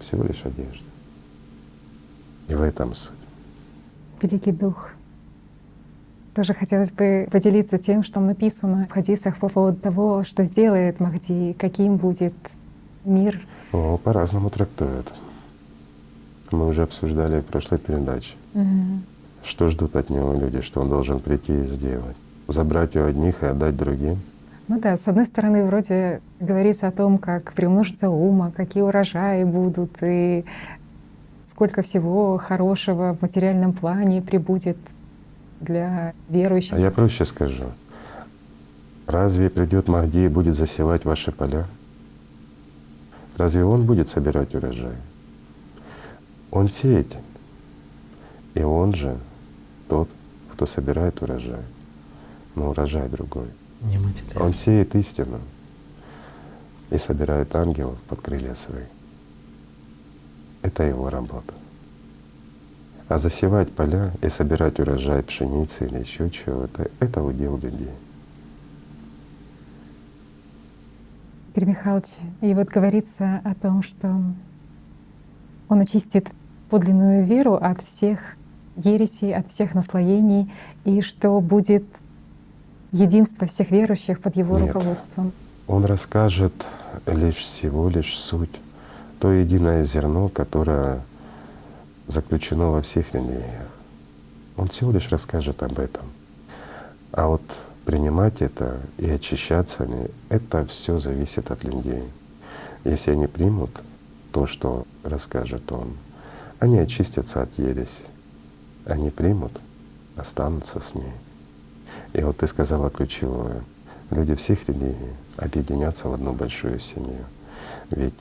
Всего лишь одежда. И в этом суть. Великий Дух. Тоже хотелось бы поделиться тем, что написано в хадисах по поводу того, что сделает Махди, каким будет мир. О, по-разному трактуют. Мы уже обсуждали в прошлой передаче. Мгм. Что ждут от него люди, что он должен прийти и сделать? Забрать у одних и отдать другим? Ну да, с одной стороны, вроде говорится о том, как приумножится ума, какие урожаи будут, и сколько всего хорошего в материальном плане прибудет для верующих. А я проще скажу. Разве придет Махди и будет засевать ваши поля? Разве он будет собирать урожай? Он сеятель. И он же тот, кто собирает урожай. Но урожай другой. Не материально. Он сеет истину и собирает ангелов под крылья свои. Это его работа. А засевать поля и собирать урожай пшеницы или еще чего-то — это удел людей. Игорь Михайлович, и вот говорится о том, что он очистит подлинную веру от всех ересей, от всех наслоений, и что будет единство всех верующих под его Нет. руководством. Он расскажет лишь всего лишь суть, то единое зерно, которое заключено во всех религиях. Он всего лишь расскажет об этом. А вот принимать это и очищаться ли, это все зависит от людей. Если они примут то, что расскажет он, они очистятся от ереси. Они примут, останутся с ней. И вот ты сказала ключевое. Люди всех религий объединятся в одну большую семью. Ведь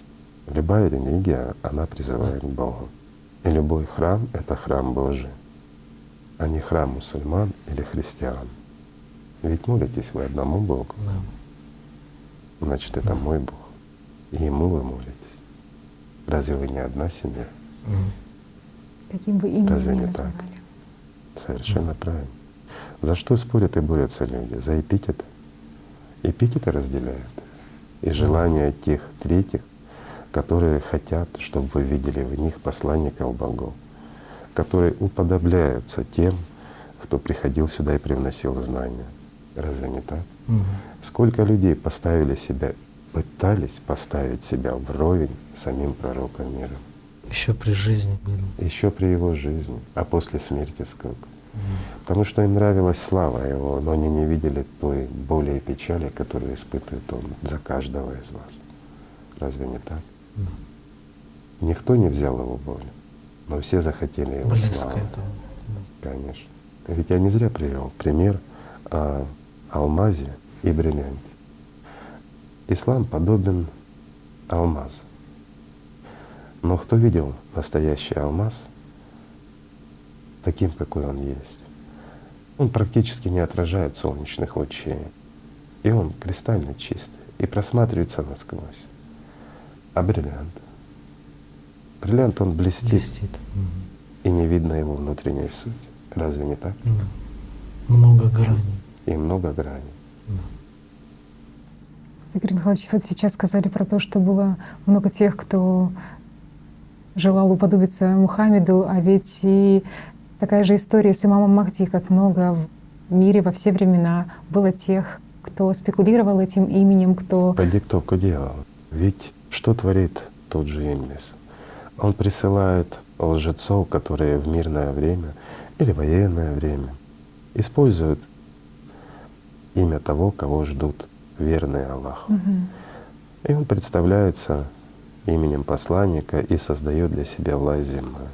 любая религия, она призывает к Богу. И любой храм — это храм Божий, а не храм мусульман или христиан. Ведь молитесь вы одному Богу, Да. значит, это мой Бог. И Ему вы молитесь. Разве вы не одна семья? Мгм. Каким бы именем Разве ни не так? называли. Совершенно правильно. За что спорят и борются люди? За эпитеты. Эпитеты разделяют. И желания тех третьих, которые хотят, чтобы вы видели в них посланников богов, которые уподобляются тем, кто приходил сюда и привносил знания. Разве не так? Мгм. Сколько людей поставили себя, пытались поставить себя вровень с самим пророком мира. Еще при жизни были. Еще при его жизни, а после смерти сколько. Потому что им нравилась слава его, но они не видели той боли и печали, которую испытывает он за каждого из вас. Разве не так? Никто не взял его боль, но все захотели его Близко славы. этого. Конечно. Ведь я не зря привел пример о алмазе и бриллианте. Ислам подобен алмазу. Но кто видел настоящий алмаз таким, какой он есть? Он практически не отражает солнечных лучей. И он кристально чистый и просматривается насквозь. А бриллиант? Бриллиант, он блестит, Блестит. Мгм. и не видно его внутренней сути. Разве не так? Да. Много граней. И много граней. Игорь Михайлович, вот сейчас сказали про то, что было много тех, кто желал уподобиться Мухаммеду, а ведь и такая же история с имамом Махди, как много в мире во все времена было тех, кто спекулировал этим именем, кто… По диктовку дьявола. Ведь что творит тот же Иблис? Он присылает лжецов, которые в мирное время или военное время используют имя того, кого ждут верные Аллаху. Мгм. И он представляется именем посланника и создает для себя власть земную.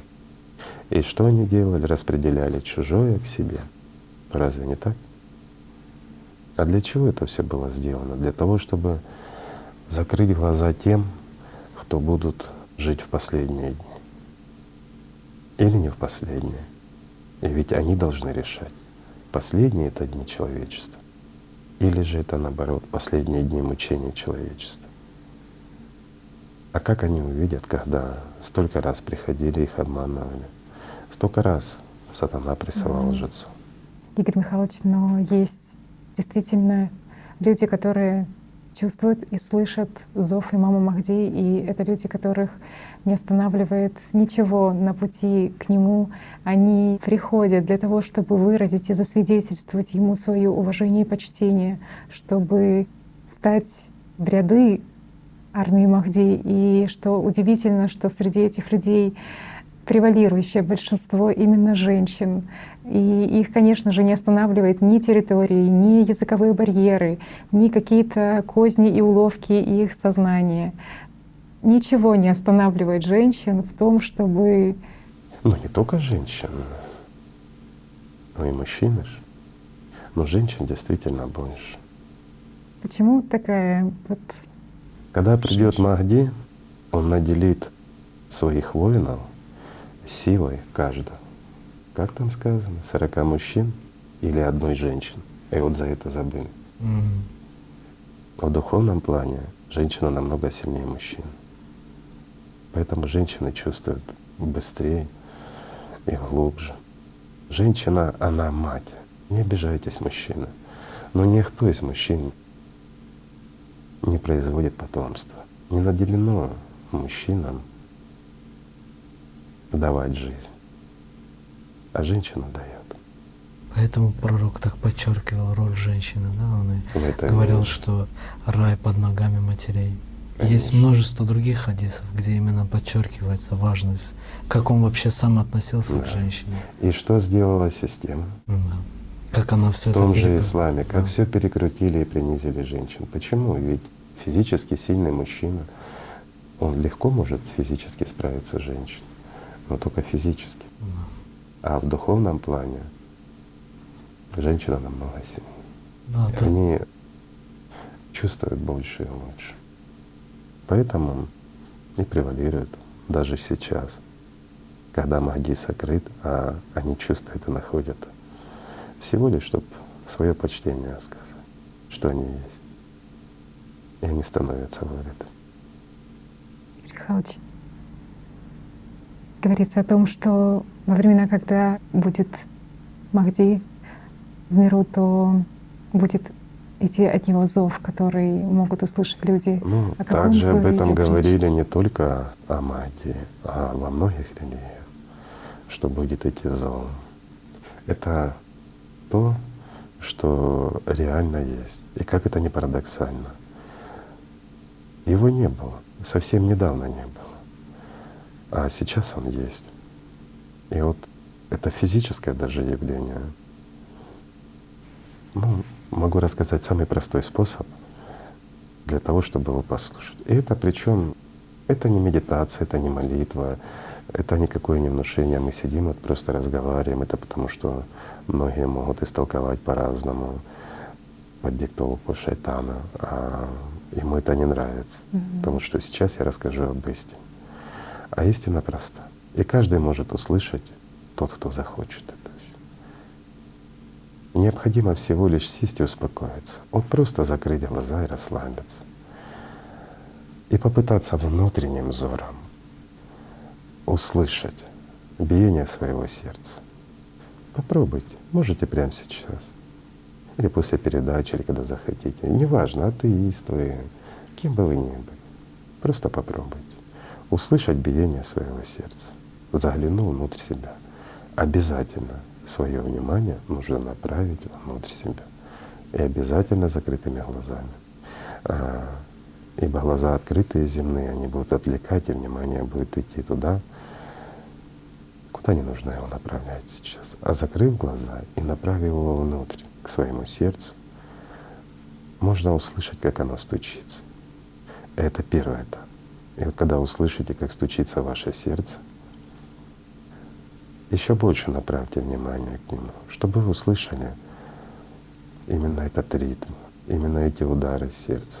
И что они делали? Распределяли чужое к себе. Разве не так? А для чего это все было сделано? Для того, чтобы закрыть глаза тем, кто будут жить в последние дни. Или не в последние. И ведь они должны решать, последние это дни человечества, или же это наоборот, последние дни мучения человечества. А как они увидят, когда столько раз приходили, их обманывали, столько раз сатана присылал лжецов? Игорь Михайлович, но есть действительно люди, которые чувствуют и слышат зов имама Махди, и это люди, которых не останавливает ничего на пути к нему. Они приходят для того, чтобы выразить и засвидетельствовать ему свое уважение и почтение, чтобы стать в ряды армии Махди. И что удивительно, что среди этих людей превалирующее большинство именно женщин. И их, конечно же, не останавливает ни территории, ни языковые барьеры, ни какие-то козни и уловки их сознания. Ничего не останавливает женщин в том, чтобы… Ну не только женщин, но и мужчины же. Но женщин действительно больше. Почему такая вот… Когда придет Махди, он наделит своих воинов силой каждого. Как там сказано? 40 мужчин или одной женщины. И вот за это забыли. Мгм. В духовном плане женщина намного сильнее мужчин. Поэтому женщины чувствуют быстрее и глубже. Женщина, она мать. Не обижайтесь, мужчины. Но никто из мужчин не производит потомство. Не наделено мужчинам давать жизнь, а женщина дает. Поэтому пророк так подчеркивал роль женщины, да? Он и В этом говорил, мире. что рай под ногами матерей. Есть Конечно. множество других хадисов, где именно подчеркивается важность, как он вообще сам относился к Да. женщине. И что сделала система? Да. Как она все В том же это исламе, как Да. все перекрутили и принизили женщин. Почему? Ведь физически сильный мужчина, он легко может физически справиться с женщиной, но только физически. А в духовном плане женщина намного сильнее. Да, И они чувствуют больше и лучше. Поэтому и превалируют даже сейчас, когда Махди сокрыт, а они чувствуют и находят всего лишь, чтобы свое почтение сказать, что они есть. И они становятся владетелями. Игорь Михайлович, говорится о том, что во времена, когда будет Махди, в миру, то будет идти от Него зов, который могут услышать люди. Ну, О каком также об зове этом идет речь? говорили не только о магии, а во многих религиях, что будет идти зов. Это то, что реально есть. И как это ни парадоксально. Его не было, совсем недавно не было. А сейчас он есть. И вот это физическое даже явление. Ну, могу рассказать самый простой способ для того, чтобы его послушать. И это причем это не медитация, это не молитва, это никакое не внушение. Мы сидим, вот просто разговариваем. Это потому что многие могут истолковать по-разному под диктовку шайтана, а ему это не нравится. Потому что сейчас я расскажу об истине. А истина проста. И каждый может услышать, тот, кто захочет это. Необходимо всего лишь сесть и успокоиться. Вот просто закрыть глаза и расслабиться. И попытаться внутренним взором услышать биение своего сердца. Попробуйте, можете прямо сейчас. Или после передачи, или когда захотите. Неважно, атеист вы, кем бы вы ни были. Просто попробуйте услышать биение своего сердца. Заглянул внутрь себя. Обязательно свое внимание нужно направить внутрь себя. И обязательно закрытыми глазами. Ибо глаза открытые земные, они будут отвлекать, и внимание будет идти туда, куда не нужно его направлять сейчас. А закрыв глаза и направив его внутрь, к своему сердцу, можно услышать, как оно стучится. Это первый этап. И вот когда услышите, как стучится ваше сердце, еще больше направьте внимание к нему, чтобы вы услышали именно этот ритм, именно эти удары сердца.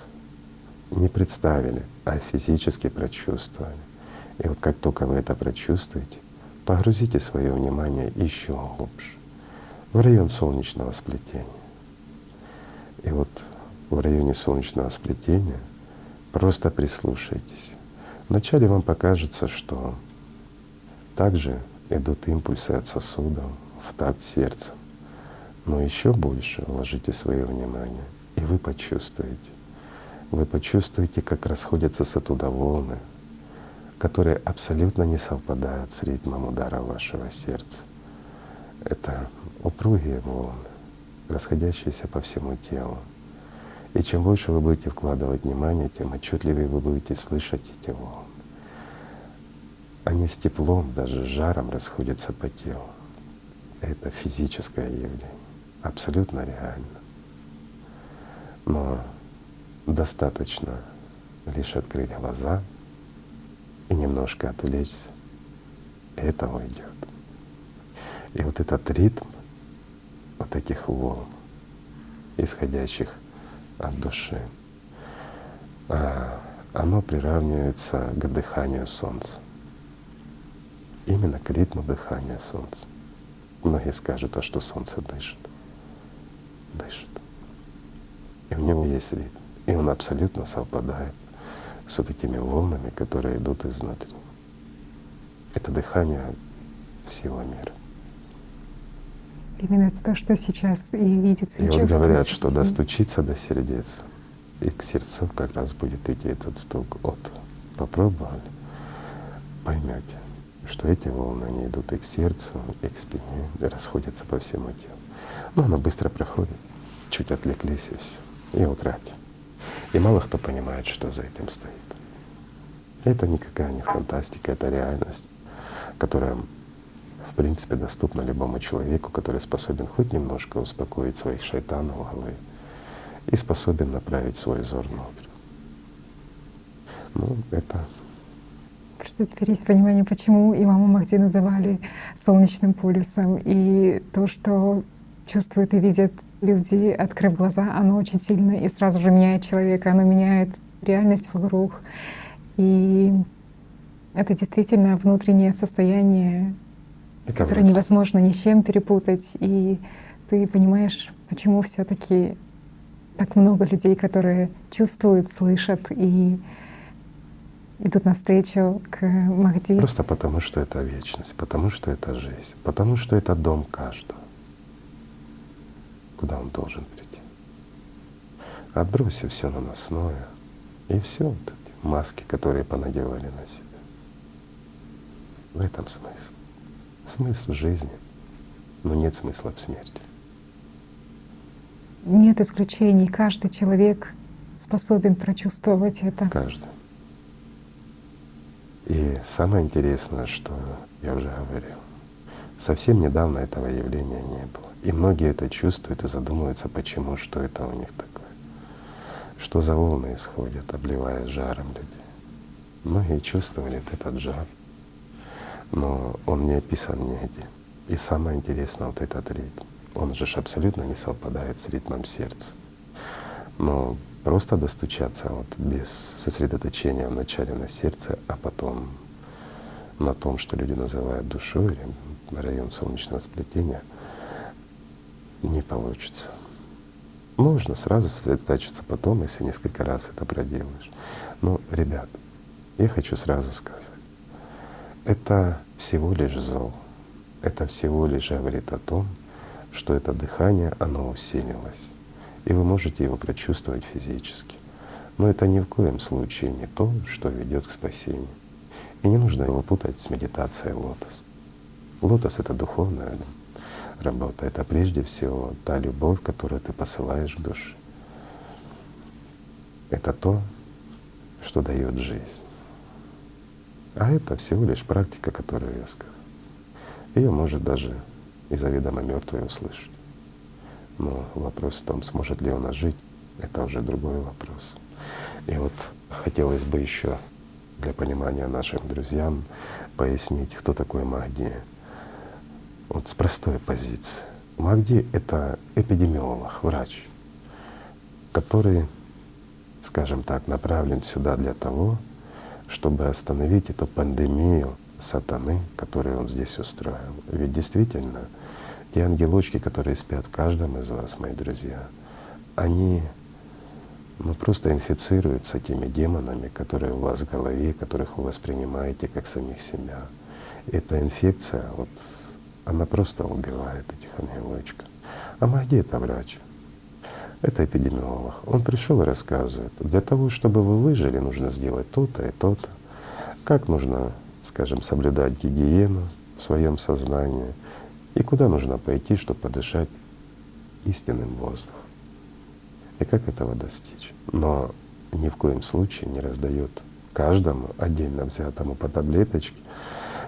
Не представили, а физически прочувствовали. И вот как только вы это прочувствуете, погрузите свое внимание еще глубже, в район солнечного сплетения. И вот в районе солнечного сплетения просто прислушайтесь. Вначале вам покажется, что также идут импульсы от сосудов в такт сердцем. Но еще больше вложите свое внимание, и вы почувствуете. Вы почувствуете, как расходятся с оттуда волны, которые абсолютно не совпадают с ритмом удара вашего сердца. Это упругие волны, расходящиеся по всему телу. И чем больше вы будете вкладывать внимание, тем отчетливее вы будете слышать эти волны. Они с теплом, даже с жаром расходятся по телу. Это физическое явление, абсолютно реально. Но достаточно лишь открыть глаза и немножко отвлечься, и это уйдет. И вот этот ритм вот этих волн, исходящих от души, оно приравнивается к дыханию солнца. Именно к ритму дыхания солнца. Многие скажут, а что солнце дышит? Дышит. И у него есть ритм. И он абсолютно совпадает с вот этими волнами, которые идут изнутри. Это дыхание всего мира. Именно это то, что сейчас и видится, и И вот чувствуется. говорят, что достучиться до сердец, и к сердцу как раз будет идти этот стук. Вот попробовали, поймете, что эти волны, они идут и к сердцу, и к спине, и расходятся по всему телу. Но оно быстро проходит, чуть отвлеклись и все, и утратили. И мало кто понимает, что за этим стоит. Это никакая не фантастика, это реальность, которая в принципе доступна любому человеку, который способен хоть немножко успокоить своих шайтанов в голове и способен направить свой взор внутрь. Ну, это… Просто теперь есть понимание, почему имама Махди называли солнечным полюсом. И то, что чувствуют и видят люди, открыв глаза, оно очень сильно и сразу же меняет человека, оно меняет реальность вокруг. И это действительно внутреннее состояние, которое невозможно ни с чем перепутать. И ты понимаешь, почему все-таки так много людей, которые чувствуют, слышат и идут навстречу к Махди. Просто потому, что это вечность, потому что это жизнь, потому что это дом каждого. куда он должен прийти. Отбросив все наносное и все вот эти маски, которые понадевали на себя. В этом смысл. Смысл в жизни, но нет смысла в смерти. Нет исключений. Каждый человек способен прочувствовать это. Каждый. И самое интересное, что я уже говорил, совсем недавно этого явления не было. И многие это чувствуют и задумываются, почему, что это у них такое. Что за волны исходят, обливая жаром людей. Многие чувствовали вот этот жар, но он не описан нигде. И самое интересное, вот этот ритм, он же абсолютно не совпадает с ритмом сердца. Но просто достучаться вот без сосредоточения вначале на сердце, а потом на том, что люди называют душой, или район солнечного сплетения, не получится. Можно сразу сосредоточиться потом, если несколько раз это проделаешь. Но, ребят, я хочу сразу сказать, это всего лишь зов. Это всего лишь говорит о том, что это дыхание, оно усилилось. И вы можете его прочувствовать физически. Но это ни в коем случае не то, что ведет к спасению. И не нужно его путать с медитацией лотос. Лотос — это духовная работа, это прежде всего та любовь, которую ты посылаешь к душе. Это то, что дает жизнь. А это всего лишь практика, которую я сказал. Ее может даже и заведомо мертвый услышать. Но вопрос в том, сможет ли он ожить, это уже другой вопрос. И вот хотелось бы еще для понимания нашим друзьям пояснить, кто такой Махди. Вот с простой позиции. Махди — это эпидемиолог, врач, который, скажем так, направлен сюда для того, чтобы остановить эту пандемию сатаны, которую он здесь устроил. Ведь действительно, те ангелочки, которые спят в каждом из вас, мои друзья, они просто инфицируются теми демонами, которые у вас в голове, которых вы воспринимаете как самих себя. Эта инфекция, вот, она просто убивает этих ангелочков. А Махди — это врач, это эпидемиолог. Он пришел и рассказывает, для того, чтобы вы выжили, нужно сделать то-то и то-то. Как нужно, скажем, соблюдать гигиену в своем сознании и куда нужно пойти, чтобы подышать истинным воздухом. И как этого достичь. Но ни в коем случае не раздает каждому отдельно взятому по таблеточке,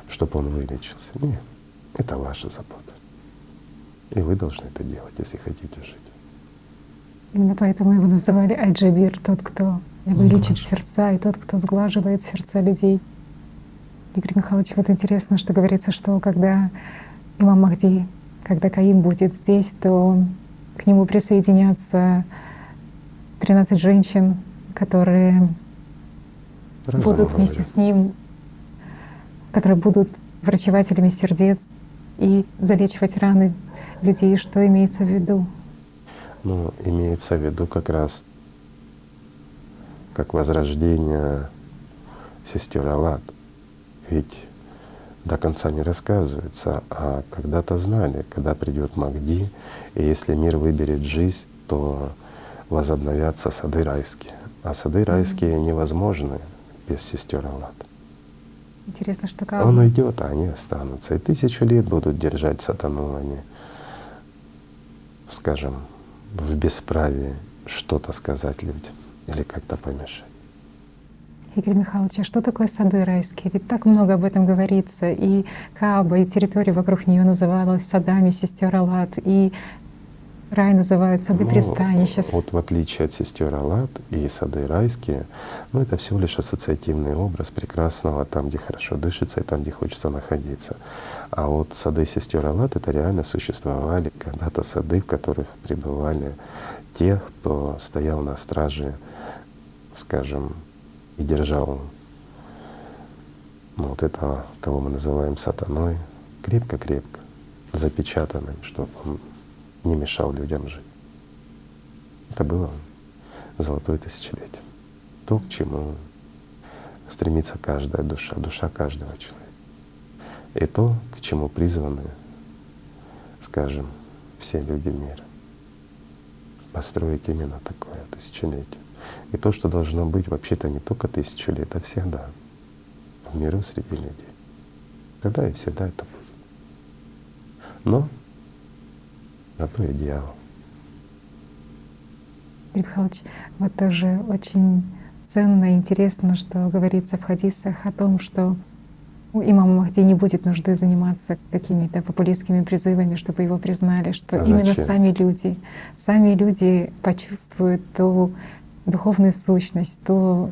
чтобы он вылечился. Нет, это ваша забота. И вы должны это делать, если хотите жить. Именно поэтому его называли Аль-Джабир, тот, кто вылечит сердца, и тот, кто сглаживает сердца людей. Игорь Михайлович, вот интересно, что говорится, что когда имам Махди, когда Каим будет здесь, то к нему присоединятся 13 женщин, которые будут вместе с ним, которые будут врачевателями сердец и залечивать раны людей. Что имеется в виду? Ну, имеется в виду как раз как возрождение сестер Аллат. Ведь до конца не рассказывается, а когда-то знали, когда придет Махди, и если мир выберет жизнь, то возобновятся сады райские. А сады райские невозможны без сестер Аллат. Интересно, что как. Он уйдет, а они останутся. И 1000 лет будут держать сатану, они, скажем, в бесправии что-то сказать людям или как-то помешать. Игорь Михайлович, а что такое сады райские? Ведь так много об этом говорится. И Кааба, и территория вокруг нее называлась садами сестер Аллат, и рай называют сады пристанища. Вот в отличие от сестер Аллат и сады райские, это всего лишь ассоциативный образ прекрасного там, где хорошо дышится, и там, где хочется находиться. А вот сады сестер Аллат — это реально существовали когда-то сады, в которых пребывали те, кто стоял на страже, скажем, и держал вот этого, кого мы называем сатаной, крепко-крепко запечатанным, чтобы он не мешал людям жить. Это было золотое тысячелетие. То, к чему стремится каждая душа, душа каждого человека. И то, к чему призваны, скажем, все люди мира. построить именно такое тысячелетие. И то, что должно быть вообще-то не только 1000 лет, а всегда в миру среди людей. Всегда и всегда это будет. Но на то и дьявол. Игорь Михайлович, вот тоже очень ценно и интересно, что говорится в хадисах о том, что у имама Махди не будет нужды заниматься какими-то популистскими призывами, чтобы его признали, что А именно зачем? сами люди почувствуют ту духовную сущность, ту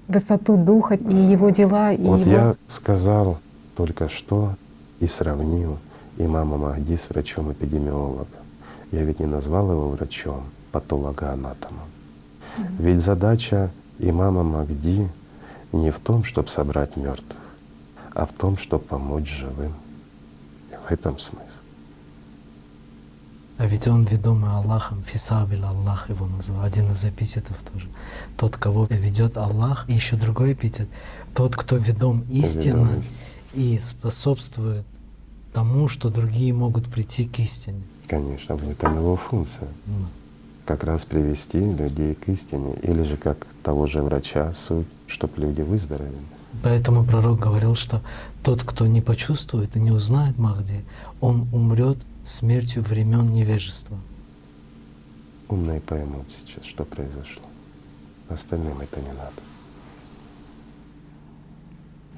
высоту духа и его дела, и Вот его… я сказал только что и сравнил имама Махди с врачом-эпидемиологом. Я ведь не назвал его врачом, патологоанатомом. Ведь задача имама Махди не в том, чтобы собрать мертвых, а в том, чтобы помочь живым. И в этом смысл. А ведь он ведомый Аллахом, Фисабиль Аллах его называл, один из эпитетов тоже. Тот, кого ведет Аллах, и еще другой эпитет, тот, кто ведом истиной Ведомый. и способствует тому, что другие могут прийти к истине. Конечно, в этом его функция. Ну, Как раз привести людей к истине. Или же как того же врача суть, чтобы люди выздоровели. Поэтому пророк говорил, что тот, кто не почувствует и не узнает Махди, он умрет смертью времен невежества. Умные поймут сейчас, что произошло. Остальным это не надо.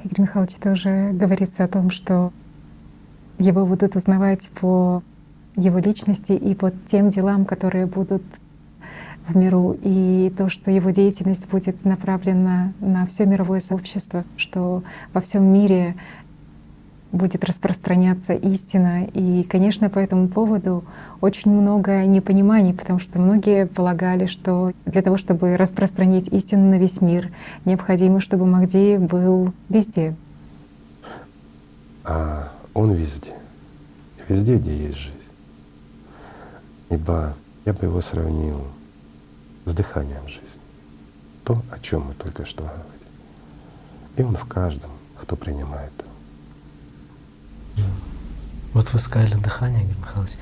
Игорь Михайлович, тоже говорится о том, что его будут узнавать по его личности и по тем делам, которые будут в миру, и то, что его деятельность будет направлена на все мировое сообщество, что во всем мире будет распространяться истина. И, конечно, по этому поводу очень много непониманий, потому что многие полагали, что для того, чтобы распространить истину на весь мир, необходимо, чтобы Махди был везде. А он везде. Везде, где есть жизнь. Ибо я бы его сравнил с дыханием жизни. То, о чем мы только что говорили. И он в каждом, кто принимает его. Вот вы сказали дыхание, Игорь Михайлович.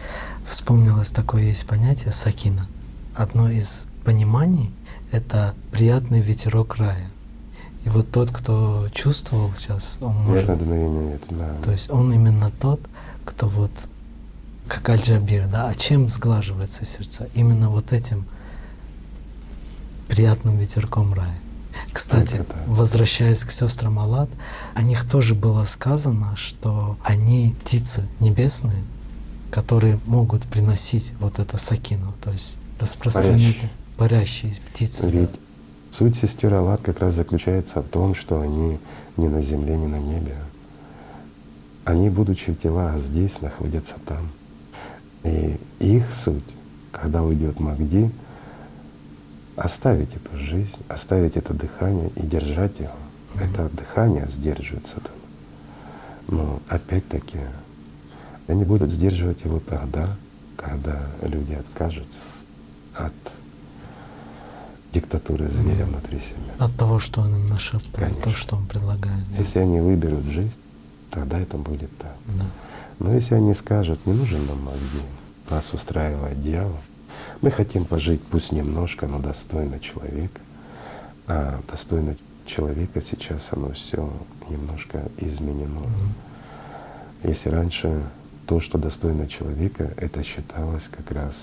Вспомнилось такое есть понятие сакина. Одно из пониманий — это приятный ветерок рая. И вот тот, кто чувствовал сейчас, он может… Верное дуновение ветра, да. То есть он именно тот, кто вот как Аль-Джабир, да, а чем сглаживаются сердца? Именно вот этим приятным ветерком рая. Кстати, Только так. возвращаясь к сестрам Аллат, о них тоже было сказано, что они птицы небесные, которые могут приносить вот это сакину, то есть распространять парящие птицы. Ведь суть сестер Аллат как раз заключается в том, что они не на земле, не на небе. Они, будучи в телах, здесь находятся там. И их суть, когда уйдет Махди, оставить эту жизнь, оставить это дыхание и держать его. Это дыхание сдерживается там. Но опять-таки они будут сдерживать его тогда, когда люди откажутся от диктатуры зверя внутри себя. От того, что он им нашептал, Конечно. то, что он предлагает. Да. Если они выберут жизнь, тогда это будет так. Да. Но если они скажут, не нужен нам Махди, нас устраивает дьявол, мы хотим пожить пусть немножко, но достойно человека, а достойно человека сейчас оно все немножко изменено. Если раньше то, что достойно человека, это считалось как раз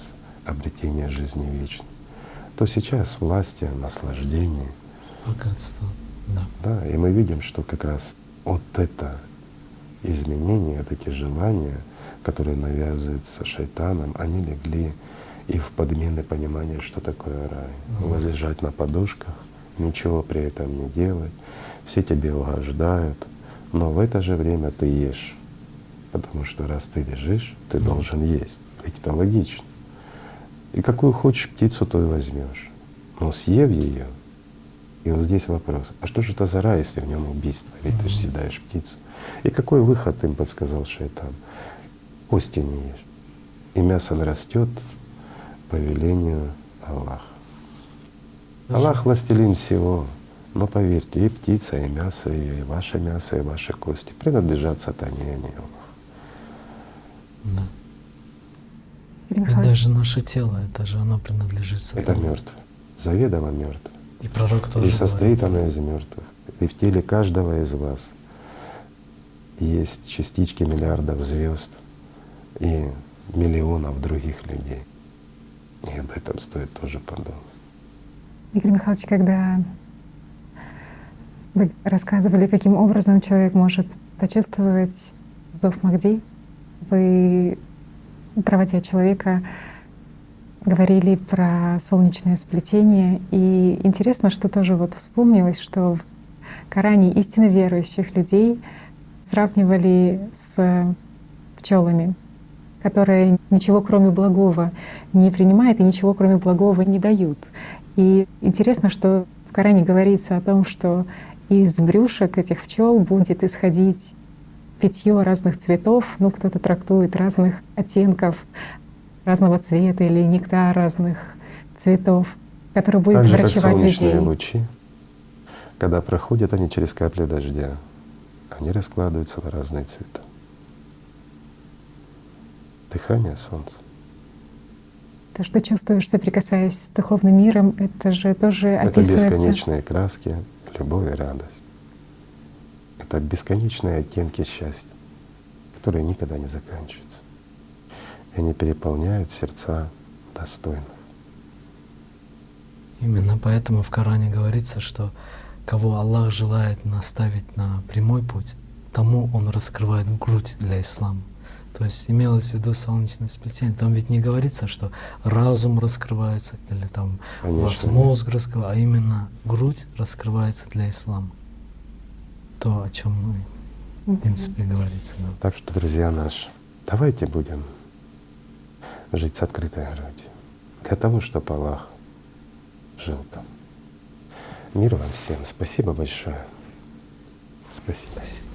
обретение жизни вечной, то сейчас власти, наслаждение, Богатство. Да. да, и мы видим, что как раз вот это изменение, вот эти желания, которые навязываются шайтаном, они легли и в подмены понимания, что такое рай. Возлежать на подушках, ничего при этом не делать, все тебе угождают, но в это же время ты ешь, потому что раз ты лежишь, ты должен есть. Ведь это логично. И какую хочешь птицу, то и возьмешь. Но съев ее, и вот здесь вопрос: а что же это за рай, если в нем убийство? Ведь ты же съедаешь птицу. И какой выход им подсказал шайтан? Кости не ешь. И мясо нарастет по велению Аллаха. Аллах властелин всего. Но поверьте, и птица, и мясо, и ваши кости принадлежат сатане, а не Аллаху. Да. Игорь Игорь Ведь Михайлович? даже наше тело, это же оно принадлежит Это сатане. мертвое, заведомо мертвое. И пророк И тоже состоит говорит. оно из мертвых. И в теле каждого из вас есть частички миллиардов звезд и миллионов других людей. И об этом стоит тоже подумать. Игорь Михайлович, когда вы рассказывали, каким образом человек может почувствовать зов Махди, вы, проводя человека, говорили про солнечное сплетение. И интересно, что тоже вот вспомнилось, что в Коране истинно верующих людей сравнивали с пчелами, которые ничего кроме благого не принимают и ничего кроме благого не дают. И интересно, что в Коране говорится о том, что из брюшек этих пчел будет исходить питье разных цветов, ну кто-то трактует разных оттенков, разного цвета или нектар разных цветов, который будет Так же, как врачевать солнечные людей. лучи, когда проходят они через капли дождя, они раскладываются на разные цвета. Дыхание солнца. То, что чувствуешь, соприкасаясь с духовным миром, это же тоже Это описывается. бесконечные краски, любовь и радость. Это бесконечные оттенки счастья, которые никогда не заканчиваются. И они переполняют сердца достойных. Именно поэтому в Коране говорится, что кого Аллах желает наставить на прямой путь, тому Он раскрывает грудь для ислама. То есть имелось в виду солнечное сплетение. Там ведь не говорится, что разум раскрывается или там у вас Конечно. мозг раскрывается, а именно грудь раскрывается для ислама. То, о чем в принципе говорится. Да. Так что, друзья наши, давайте будем жить с открытой грудью, для того, чтобы Аллах жил там. Мир вам всем. Спасибо большое. Спасибо. Спасибо.